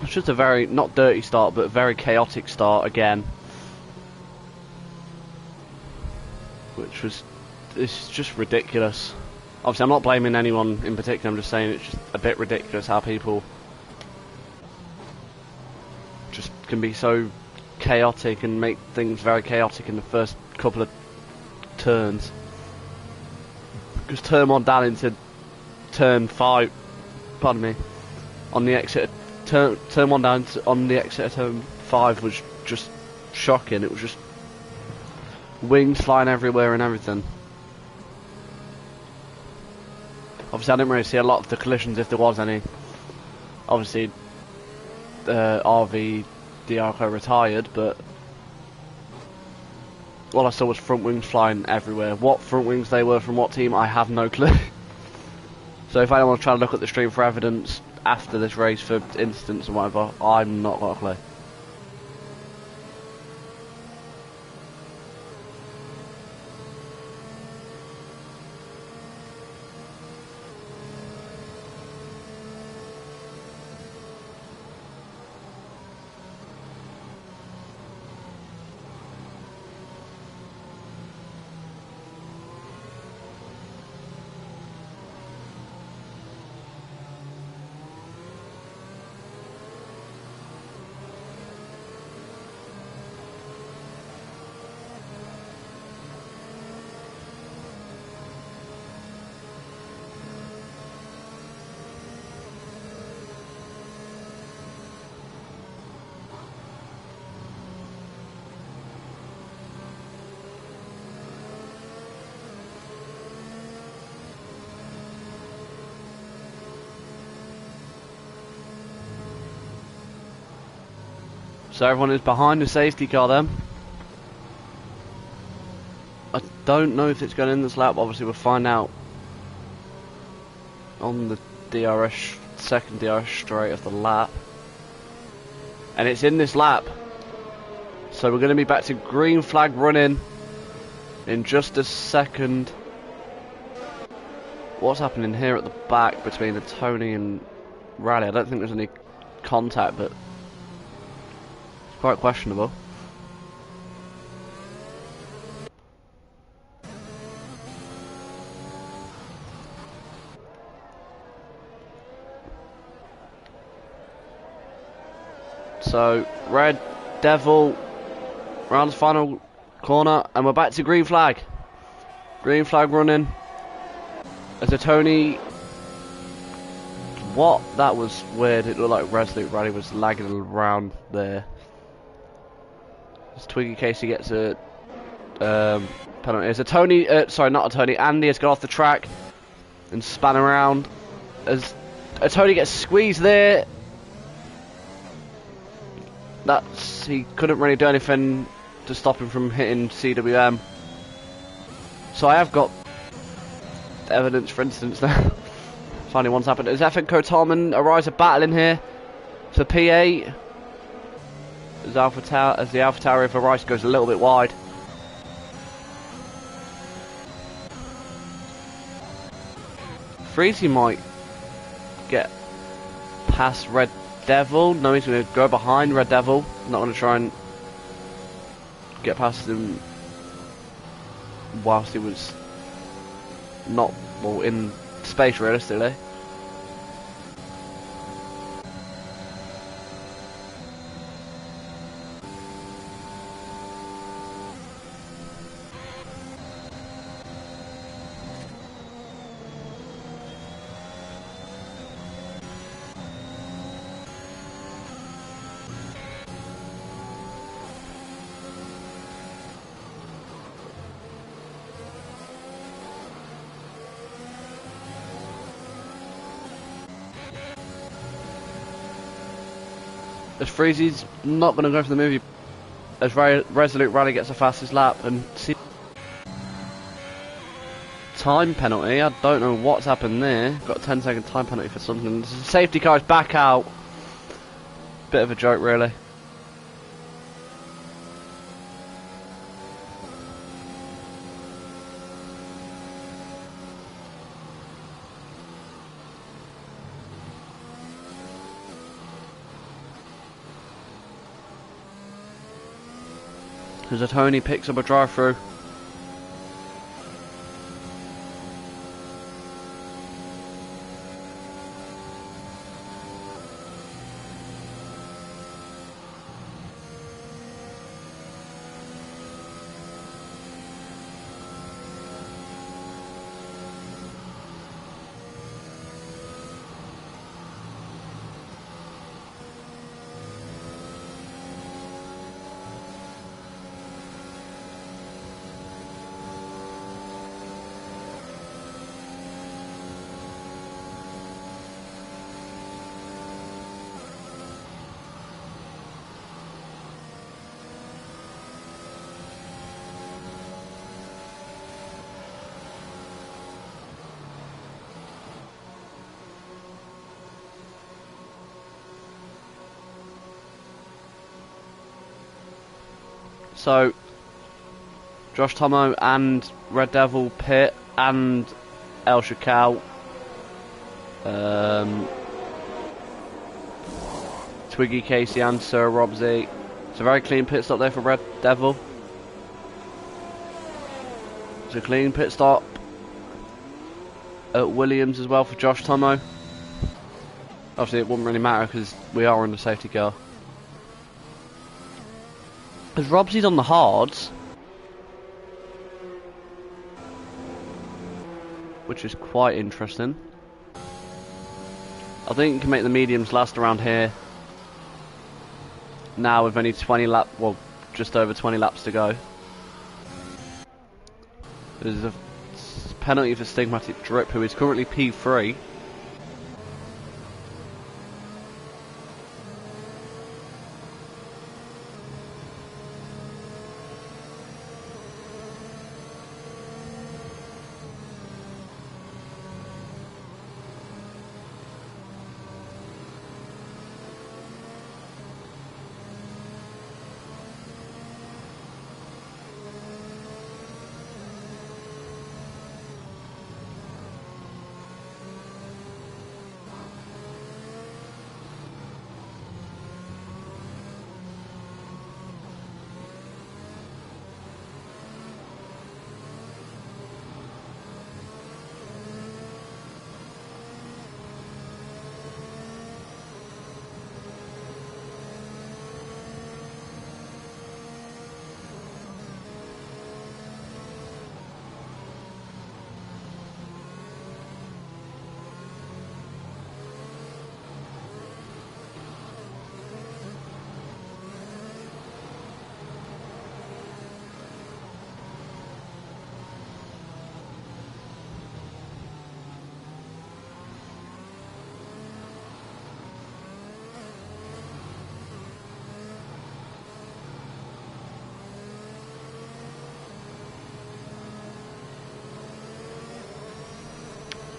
Speaker 1: it's just a very, not dirty start, but a very chaotic start again. Which was, it's just ridiculous. Obviously I'm not blaming anyone in particular, I'm just saying it's just a bit ridiculous how people just can be so chaotic and make things very chaotic in the first couple of turns. Because turn 1 down into turn 5, pardon me, on the exit, turn 1 down on the exit of turn 5 was just shocking. It was just wings flying everywhere and everything. Obviously I didn't really see a lot of the collisions if there was any. Obviously RV Diarco retired, but all I saw was front wings flying everywhere. What front wings they were from what team, I have no clue. So if anyone trying to look at the stream for evidence after this race for incidents and whatever, I'm not got a clue. So everyone is behind the safety car then. I don't know if it's going in this lap, obviously we'll find out on the DRS, second DRS straight of the lap. And it's in this lap. So we're going to be back to green flag running in just a second. What's happening here at the back between the Tony and Rally? I don't think there's any contact, but quite questionable. So Red Devil round the final corner, and we're back to green flag. Green flag running. As a Tony, what? That was weird. It looked like Resolute Rally was lagging around there. As Twiggy Casey gets a penalty. As a Tony, sorry, not a Tony. Andy has got off the track and span around. As a Tony gets squeezed there. He couldn't really do anything to stop him from hitting CWM. So I have got evidence for instance now. Finally one's happened. As Efenko Tom and Ariza battling here for P8. As the Alpha Tower for Rice goes a little bit wide. Freezy might get past Red Devil. No, he's going to go behind Red Devil. Not going to try and get past him whilst he was not, well, in space realistically. As Freezy's not going to go for the movie, as Resolute Rally gets the fastest lap, and time penalty. I don't know what's happened there. Got a 10-second time penalty for something. The safety car's back out. Bit of a joke, really. As a Tony picks up a drive-through. So, Josh Tomo and Red Devil Pit and El Chacal, Twiggy, Casey and Sir Robsy. It's a very clean pit stop there for Red Devil. It's a clean pit stop at Williams as well for Josh Tomo. Obviously it wouldn't really matter because we are on the safety car. Because Robsy's on the hards, which is quite interesting. I think you can make the mediums last around here now with only 20 laps, well, just over 20 laps to go. There's a penalty for Stigmatic Drip, who is currently P3.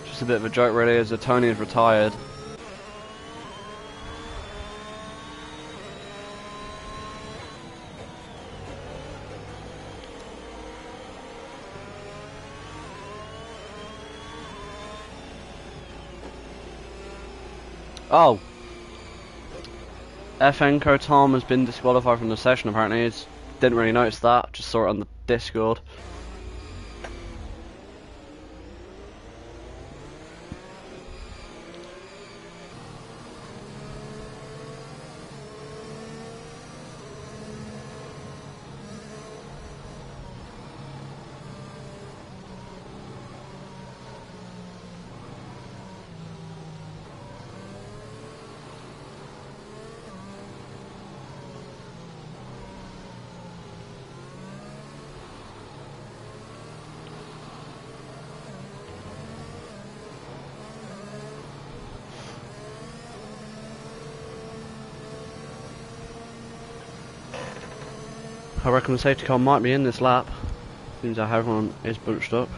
Speaker 1: Just a bit of a joke really, as Tony is retired. Oh, FNCO Tom has been disqualified from the session apparently. Didn't really notice that, just saw it on the Discord. I reckon the safety car might be in this lap. Seems how everyone is bunched up.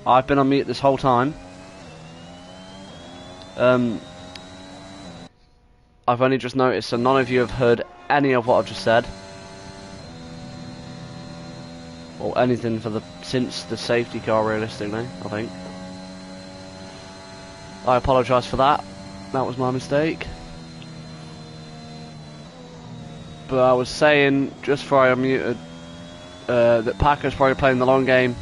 Speaker 1: I've been on mute this whole time. I've only just noticed, so none of you have heard any of what I've just said. Or anything since the safety car, realistically, I think. I apologise for that. That was my mistake. But I was saying, just before I unmuted, that Paco's probably playing the long game.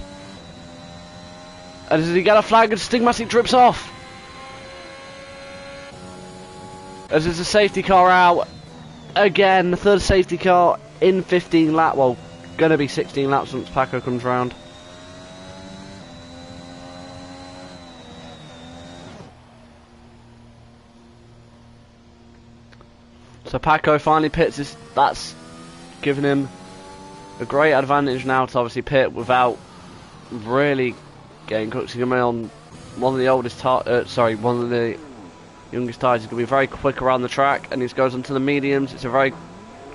Speaker 1: And does he get a flag and Stigmatic drips off? As there's a safety car out. Again, the third safety car in 15 laps. Well, gonna be 16 laps once Paco comes round. So Paco finally pits this. That's giving him a great advantage now to obviously pit without really getting cooked. He's gonna be on one of the oldest one of the youngest tyres. He's gonna be very quick around the track, and he goes onto the mediums. It's a very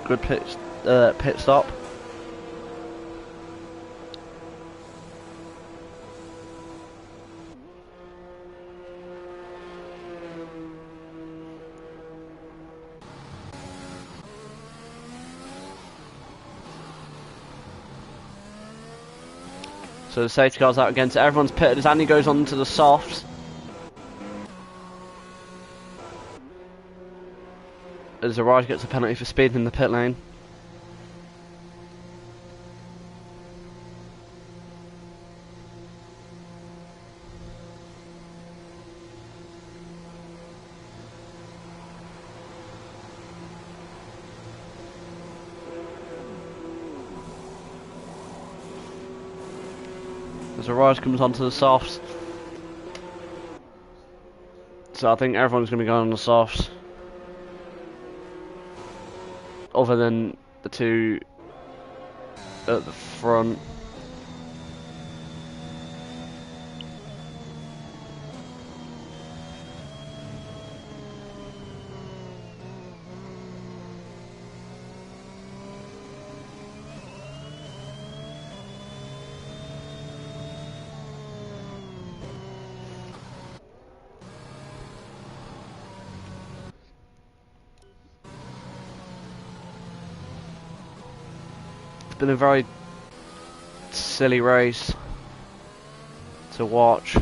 Speaker 1: good pit stop. So the safety car's out again, so everyone's pitted as Andy goes on to the softs. As Araj gets a penalty for speeding in the pit lane. As Araj comes onto the softs. So I think everyone's going to be going on the softs. Other than the two at the front. It's been a very silly race to watch.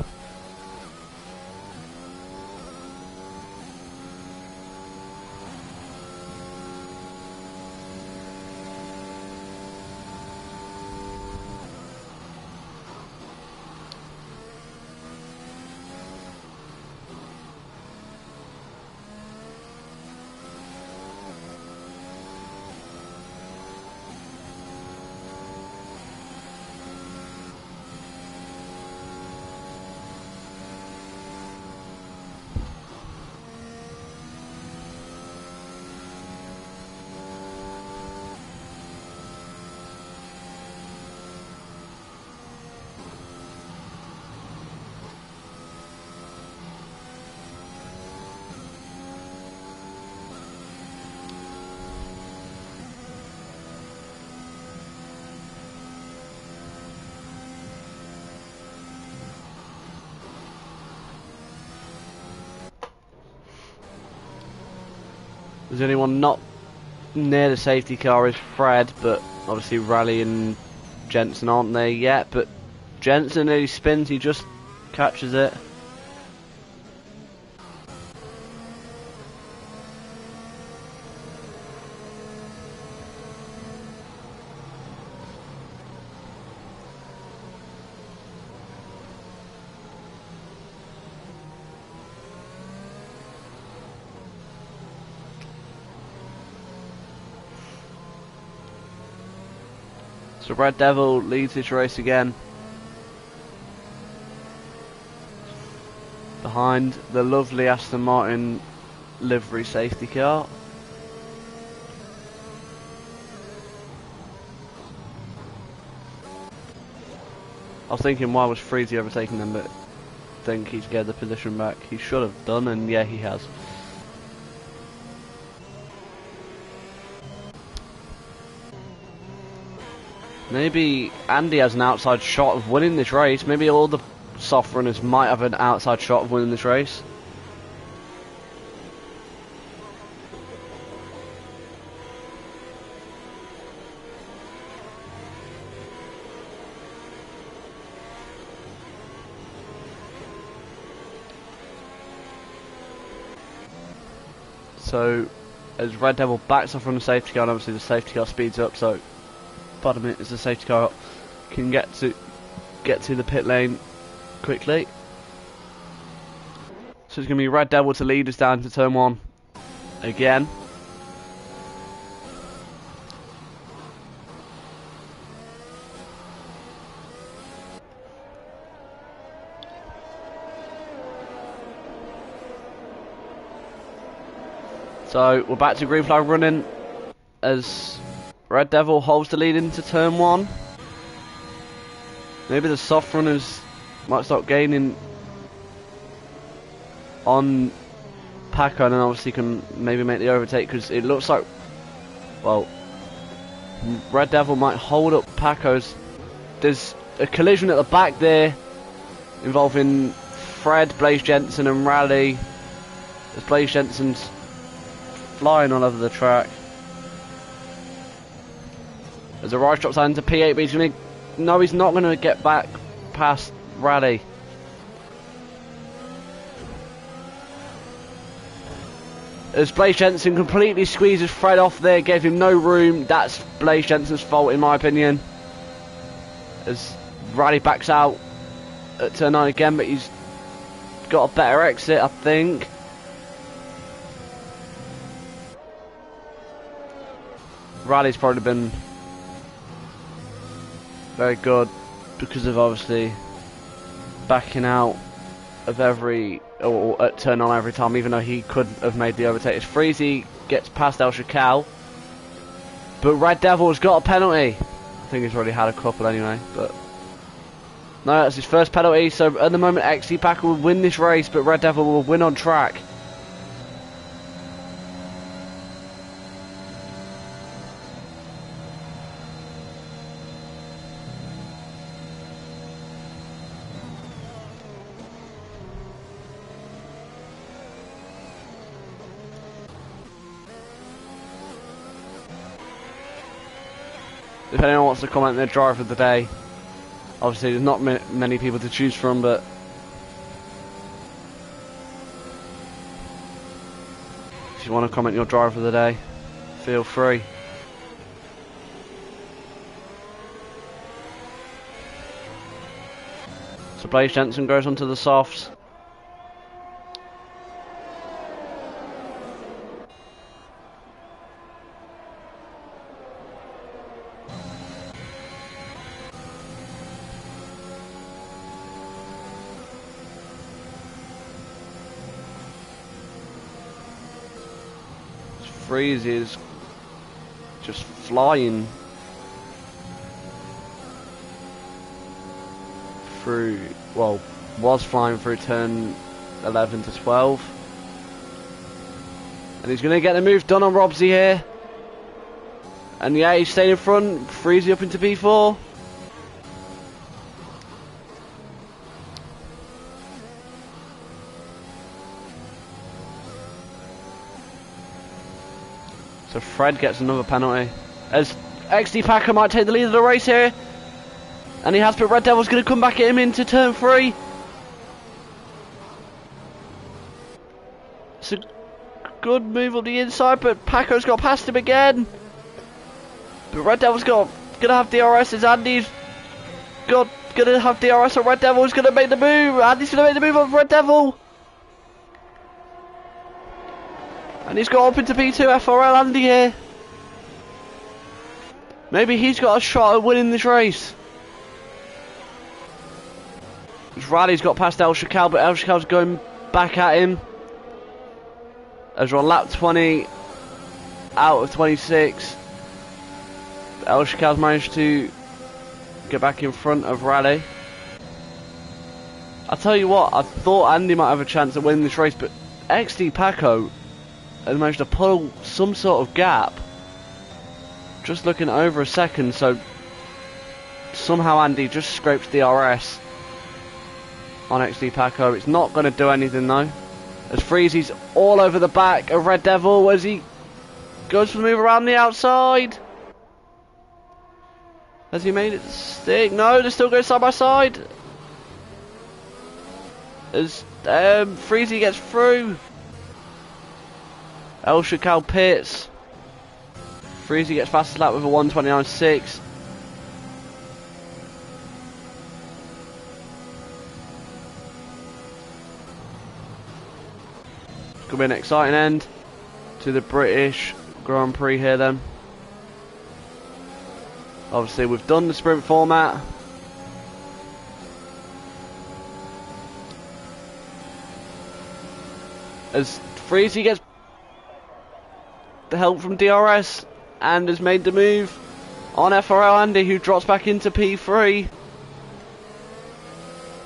Speaker 1: There's anyone not near the safety car is Fred, but obviously Raleigh and Jensen aren't there yet. But Jensen, he spins, he just catches it. So Red Devil leads this race again. Behind the lovely Aston Martin livery safety car. I was thinking, why was Freezy overtaking them, but I think he's get the position back. He should have done, and yeah, he has. Maybe Andy has an outside shot of winning this race. Maybe all the soft runners might have an outside shot of winning this race. So, as Red Devil backs off from the safety car, and obviously the safety car speeds up, so, pardon me, as the safety car can get to the pit lane quickly. So it's going to be Red Devil to lead us down to turn 1 again. So we're back to green flag running as Red Devil holds the lead into turn 1. Maybe the soft runners might start gaining on Paco, and then obviously can maybe make the overtake, because it looks like, well, Red Devil might hold up Paco's. There's a collision at the back there involving Fred, Blaze Jensen and Raleigh, as Blaze Jensen's flying all over the track. As the Rice drops down into P8, but he's going to, no, he's not going to get back past Raleigh. As Blaze Jensen completely squeezes Fred off there, gave him no room. That's Blaze Jensen's fault in my opinion. As Raleigh backs out at turn 9 again, but he's got a better exit, I think. Raleigh's probably been very good because of obviously backing out of every, or at turn on every time, even though he could have made the overtake. As Freezy gets past El Chacal, but Red Devil's got a penalty. I think he's already had a couple anyway, but no, that's his first penalty. So at the moment XD Packer will win this race, but Red Devil will win on track. If anyone wants to comment their driver of the day, obviously there's not many people to choose from, but if you want to comment your driver of the day, feel free. So Blaze Jensen goes onto the softs. Freeze is just flying through, well, was flying through turn 11 to 12, and he's going to get the move done on Robsy here, and yeah, he's staying in front. Freezy up into P4. So Fred gets another penalty. As XD Packer might take the lead of the race here. And he has, but Red Devil's going to come back at him into turn 3. It's a good move on the inside, but Paco's got past him again. But Red Devil's going to have DRS as Andy's going to have DRS on Red Devil. He's going to make the move. Andy's going to make the move on Red Devil. And he's got up into P2 FRL Andy here. Maybe he's got a shot at winning this race. Riley's got past El Chacal, but El Chacal's going back at him. As we're on lap 20 out of 26. El Chacal's managed to get back in front of Raleigh. I'll tell you what, I thought Andy might have a chance of winning this race, but XD Paco has managed to pull some sort of gap. Just looking over a second, so somehow Andy just scrapes DRS. on XD Paco. It's not going to do anything though, as Freezy's all over the back of Red Devil as he goes for the move around the outside. Has he made it stick? No, they're still going side by side. As Freezy gets through. El Chacal pits. Freezy gets fastest lap with a 1:29.6. It's going to be an exciting end to the British Grand Prix here then. Obviously we've done the sprint format. As Freezy gets the help from DRS and has made the move on FRL Andy, who drops back into P3.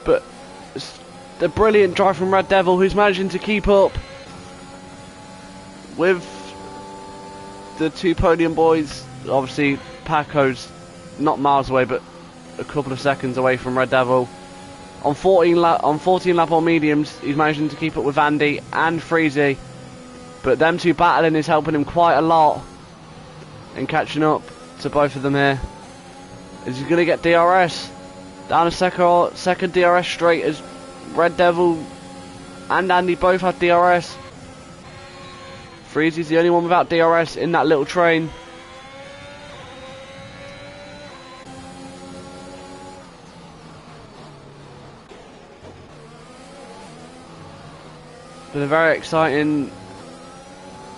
Speaker 1: But it's the brilliant drive from Red Devil, who's managing to keep up with the two podium boys. Obviously Paco's not miles away, but a couple of seconds away from Red Devil. On 14 lap on mediums, he's managing to keep up with Andy and Freezy, but them two battling is helping him quite a lot and catching up to both of them here. Is he going to get DRS down a second DRS straight, as Red Devil and Andy both have DRS. Freezy's the only one without DRS in that little train. Been a very exciting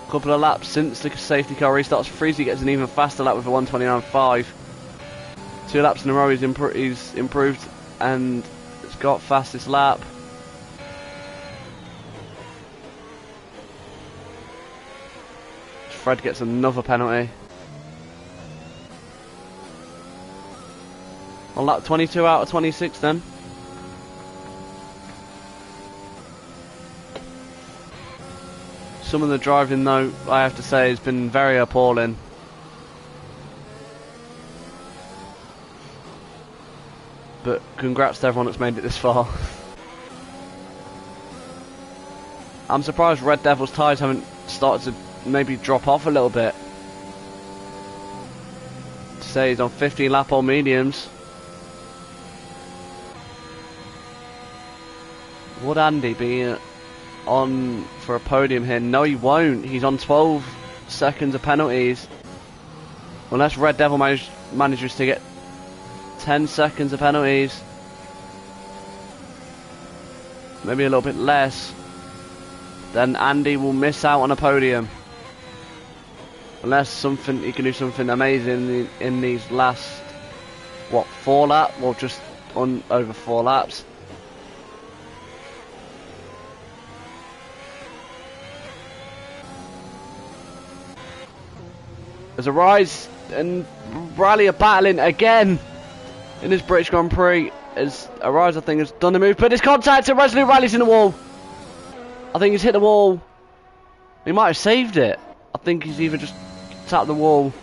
Speaker 1: couple of laps since the safety car restarts. Freezy gets an even faster lap with a 1:29.5. 2 laps in a row he's improved and it's got fastest lap. Fred gets another penalty. On lap 22 out of 26 then. Some of the driving though, I have to say, has been very appalling. But congrats to everyone that's made it this far. I'm surprised Red Devil's tyres haven't started to maybe drop off a little bit. To say he's on 15 lap on mediums. Would Andy be on for a podium here? No, he won't. He's on 12 seconds of penalties. Unless Red Devil manages to get 10 seconds of penalties. Maybe a little bit less. Then Andy will miss out on a podium. Unless he can do something amazing in these last, what, 4 laps? Well, just over 4 laps. There's a rise and Rally are battling again in this British Grand Prix. As Arise, I think, has done the move, but it's contact and Resolute Rally's in the wall. I think he's hit the wall. He might have saved it. I think he's either just tapped the wall.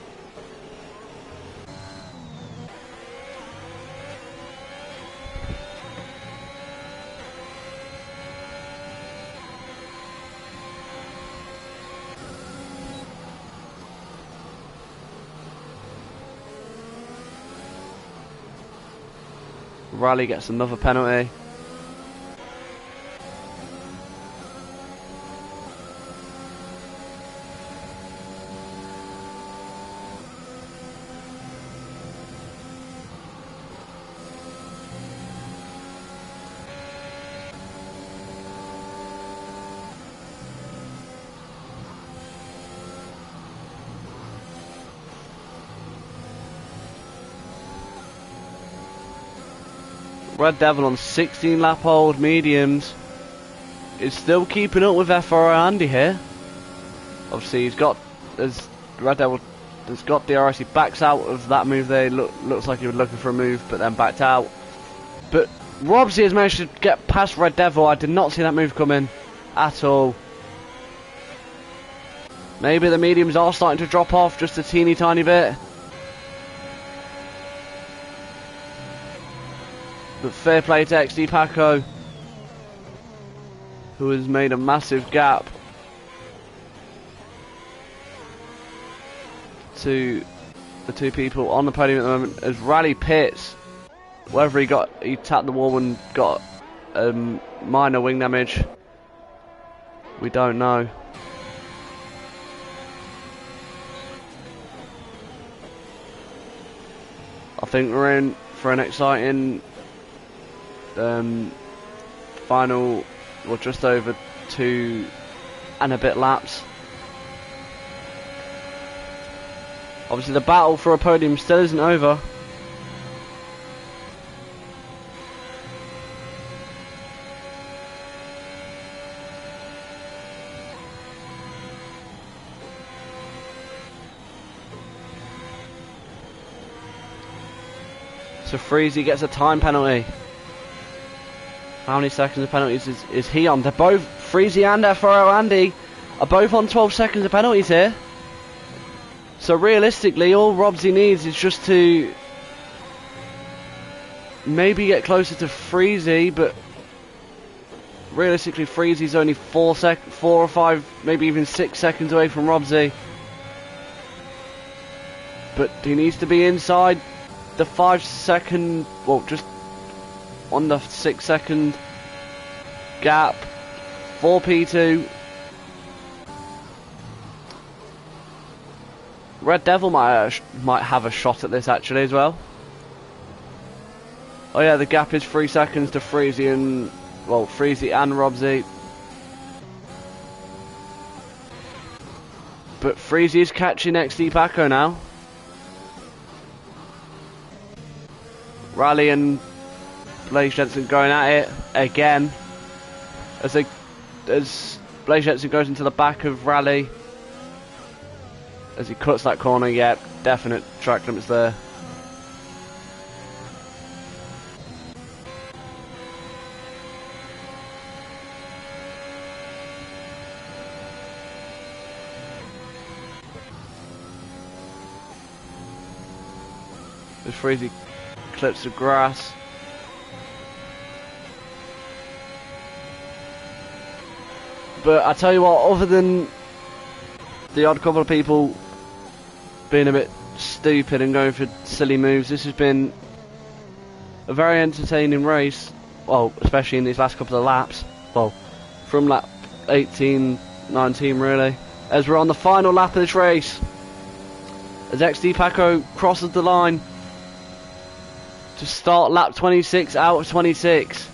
Speaker 1: Rally gets another penalty. Red Devil on 16 lap old mediums is still keeping up with FRO Andy here. Obviously he's got, as Red Devil has got DRS, he backs out of that move there. Looks like he was looking for a move but then backed out. But Robsy has managed to get past Red Devil. I did not see that move coming at all. Maybe the mediums are starting to drop off just a teeny tiny bit. But fair play to XD Paco, who has made a massive gap to the two people on the podium at the moment, as Rally Pitts, whether he tapped the wall and got minor wing damage, we don't know. I think we're in for an exciting final, well, just over 2 and a bit laps. Obviously the battle for a podium still isn't over. So Freezy gets a time penalty. How many seconds of penalties is he on? They're both, Freezy and FRO Andy are both on 12 seconds of penalties here. So realistically, all Robsy needs is just to maybe get closer to Freezy, but realistically Freezy's only 4 or 5, maybe even 6 seconds away from Robsy. But he needs to be inside the 5 second, well, just on the 6 second gap for P2. Red Devil might have a shot at this actually as well. Oh yeah, the gap is 3 seconds to Freezy and, well, Freezy and Robsy. But Freezy is catching XD Paco now. Rally and Blaze Jensen going at it again. As Blaze Jensen goes into the back of Rally. As he cuts that corner, yeah, definite track limits there. As Freezy clips the grass. But I tell you what, other than the odd couple of people being a bit stupid and going for silly moves, this has been a very entertaining race. Well, especially in these last couple of laps. Well, from lap 18, 19 really. As we're on the final lap of this race. As XD Paco crosses the line to start lap 26 out of 26.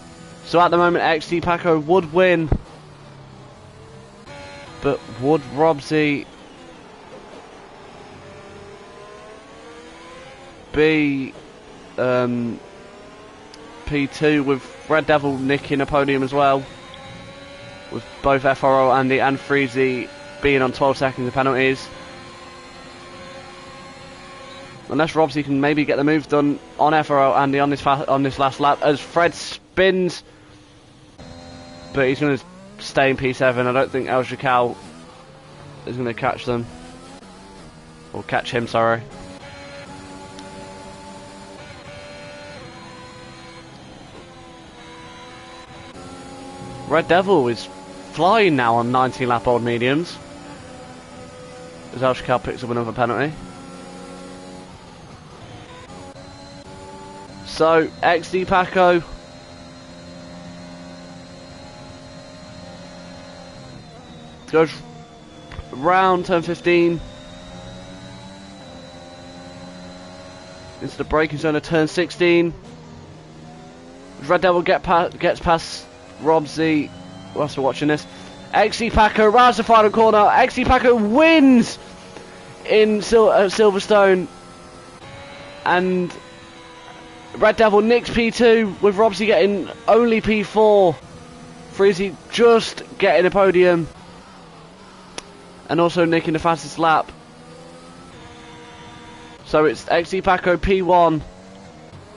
Speaker 1: So at the moment XD Paco would win. But would Robsy be P2 with Red Devil nicking a podium as well, with both FRO Andy and Freezy being on 12 seconds of penalties? Unless Robsy can maybe get the move done on FRO Andy on this last lap, as Fred spins, but he's going to stay in P7. I don't think El Chacal is going to catch them, or catch him, sorry. Red Devil is flying now on 19 lap old mediums. As El Chacal picks up another penalty. So, XD Paco goes round turn 15 into the braking zone of turn 16. Red Devil gets past Robsy. Whilst we're watching this, XD Paco rounds the final corner. XD Paco wins in Silverstone, and Red Devil nicks P2 with Robsy getting only P4. Freezy just getting a podium and also nicking the fastest lap. So it's XD Paco P1,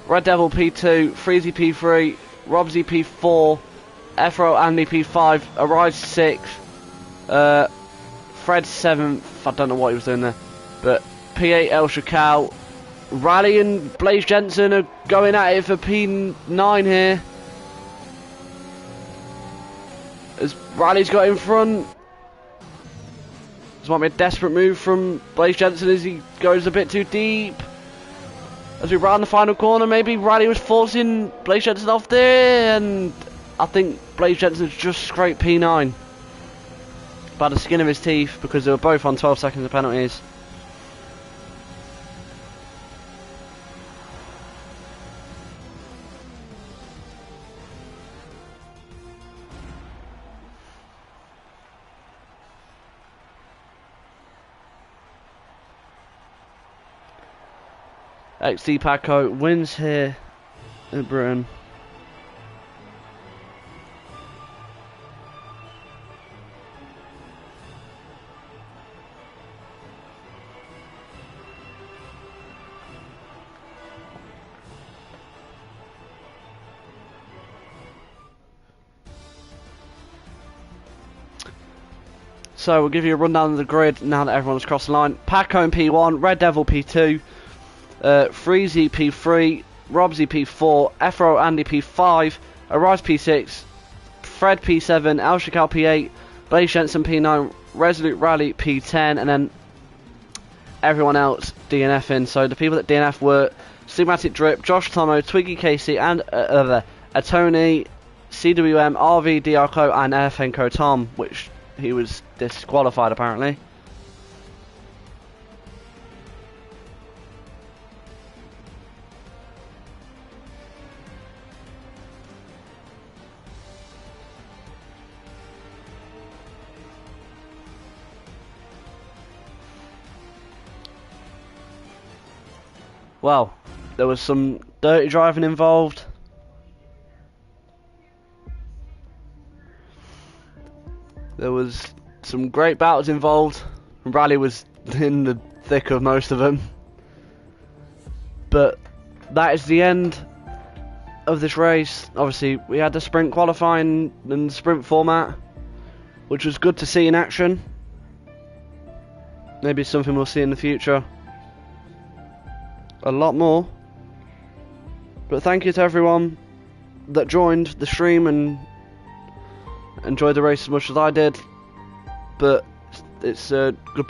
Speaker 1: Red Devil P2, Freezy P3, Robsy P4, FRO Andy P5, Arise 6th, Fred 7th, I don't know what he was doing there, but P8 El Chacal. Rally and Blaze Jensen are going at it for P9 here. As Riley's got in front. This might be a desperate move from Blaze Jensen as he goes a bit too deep. As we round the final corner, maybe Riley was forcing Blaze Jensen off there, and I think Blaze Jensen's just scraped P9 by the skin of his teeth because they were both on 12 seconds of penalties. XD Paco wins here in Britain. So we'll give you a rundown of the grid now that everyone's crossed the line. Paco in P1, Red Devil P2, Freezy P3, Robsy P4, Efro Andy P5, Arise P6, Fred P7, El Chacal P8, Blaze Jensen P9, Resolute Rally P10, and then everyone else DNFing. So the people that DNF were Stigmatic Drip, Josh Tomo, Twiggy Casey, and Atoni, CWM, RV Diarco, and FNCO Tom, which he was disqualified apparently. Well, there was some dirty driving involved. There was some great battles involved. Rally was in the thick of most of them. But that is the end of this race. Obviously, we had the sprint qualifying and the sprint format, which was good to see in action. Maybe something we'll see in the future. A lot more. But thank you to everyone that joined the stream and enjoyed the race as much as I did. But it's goodbye.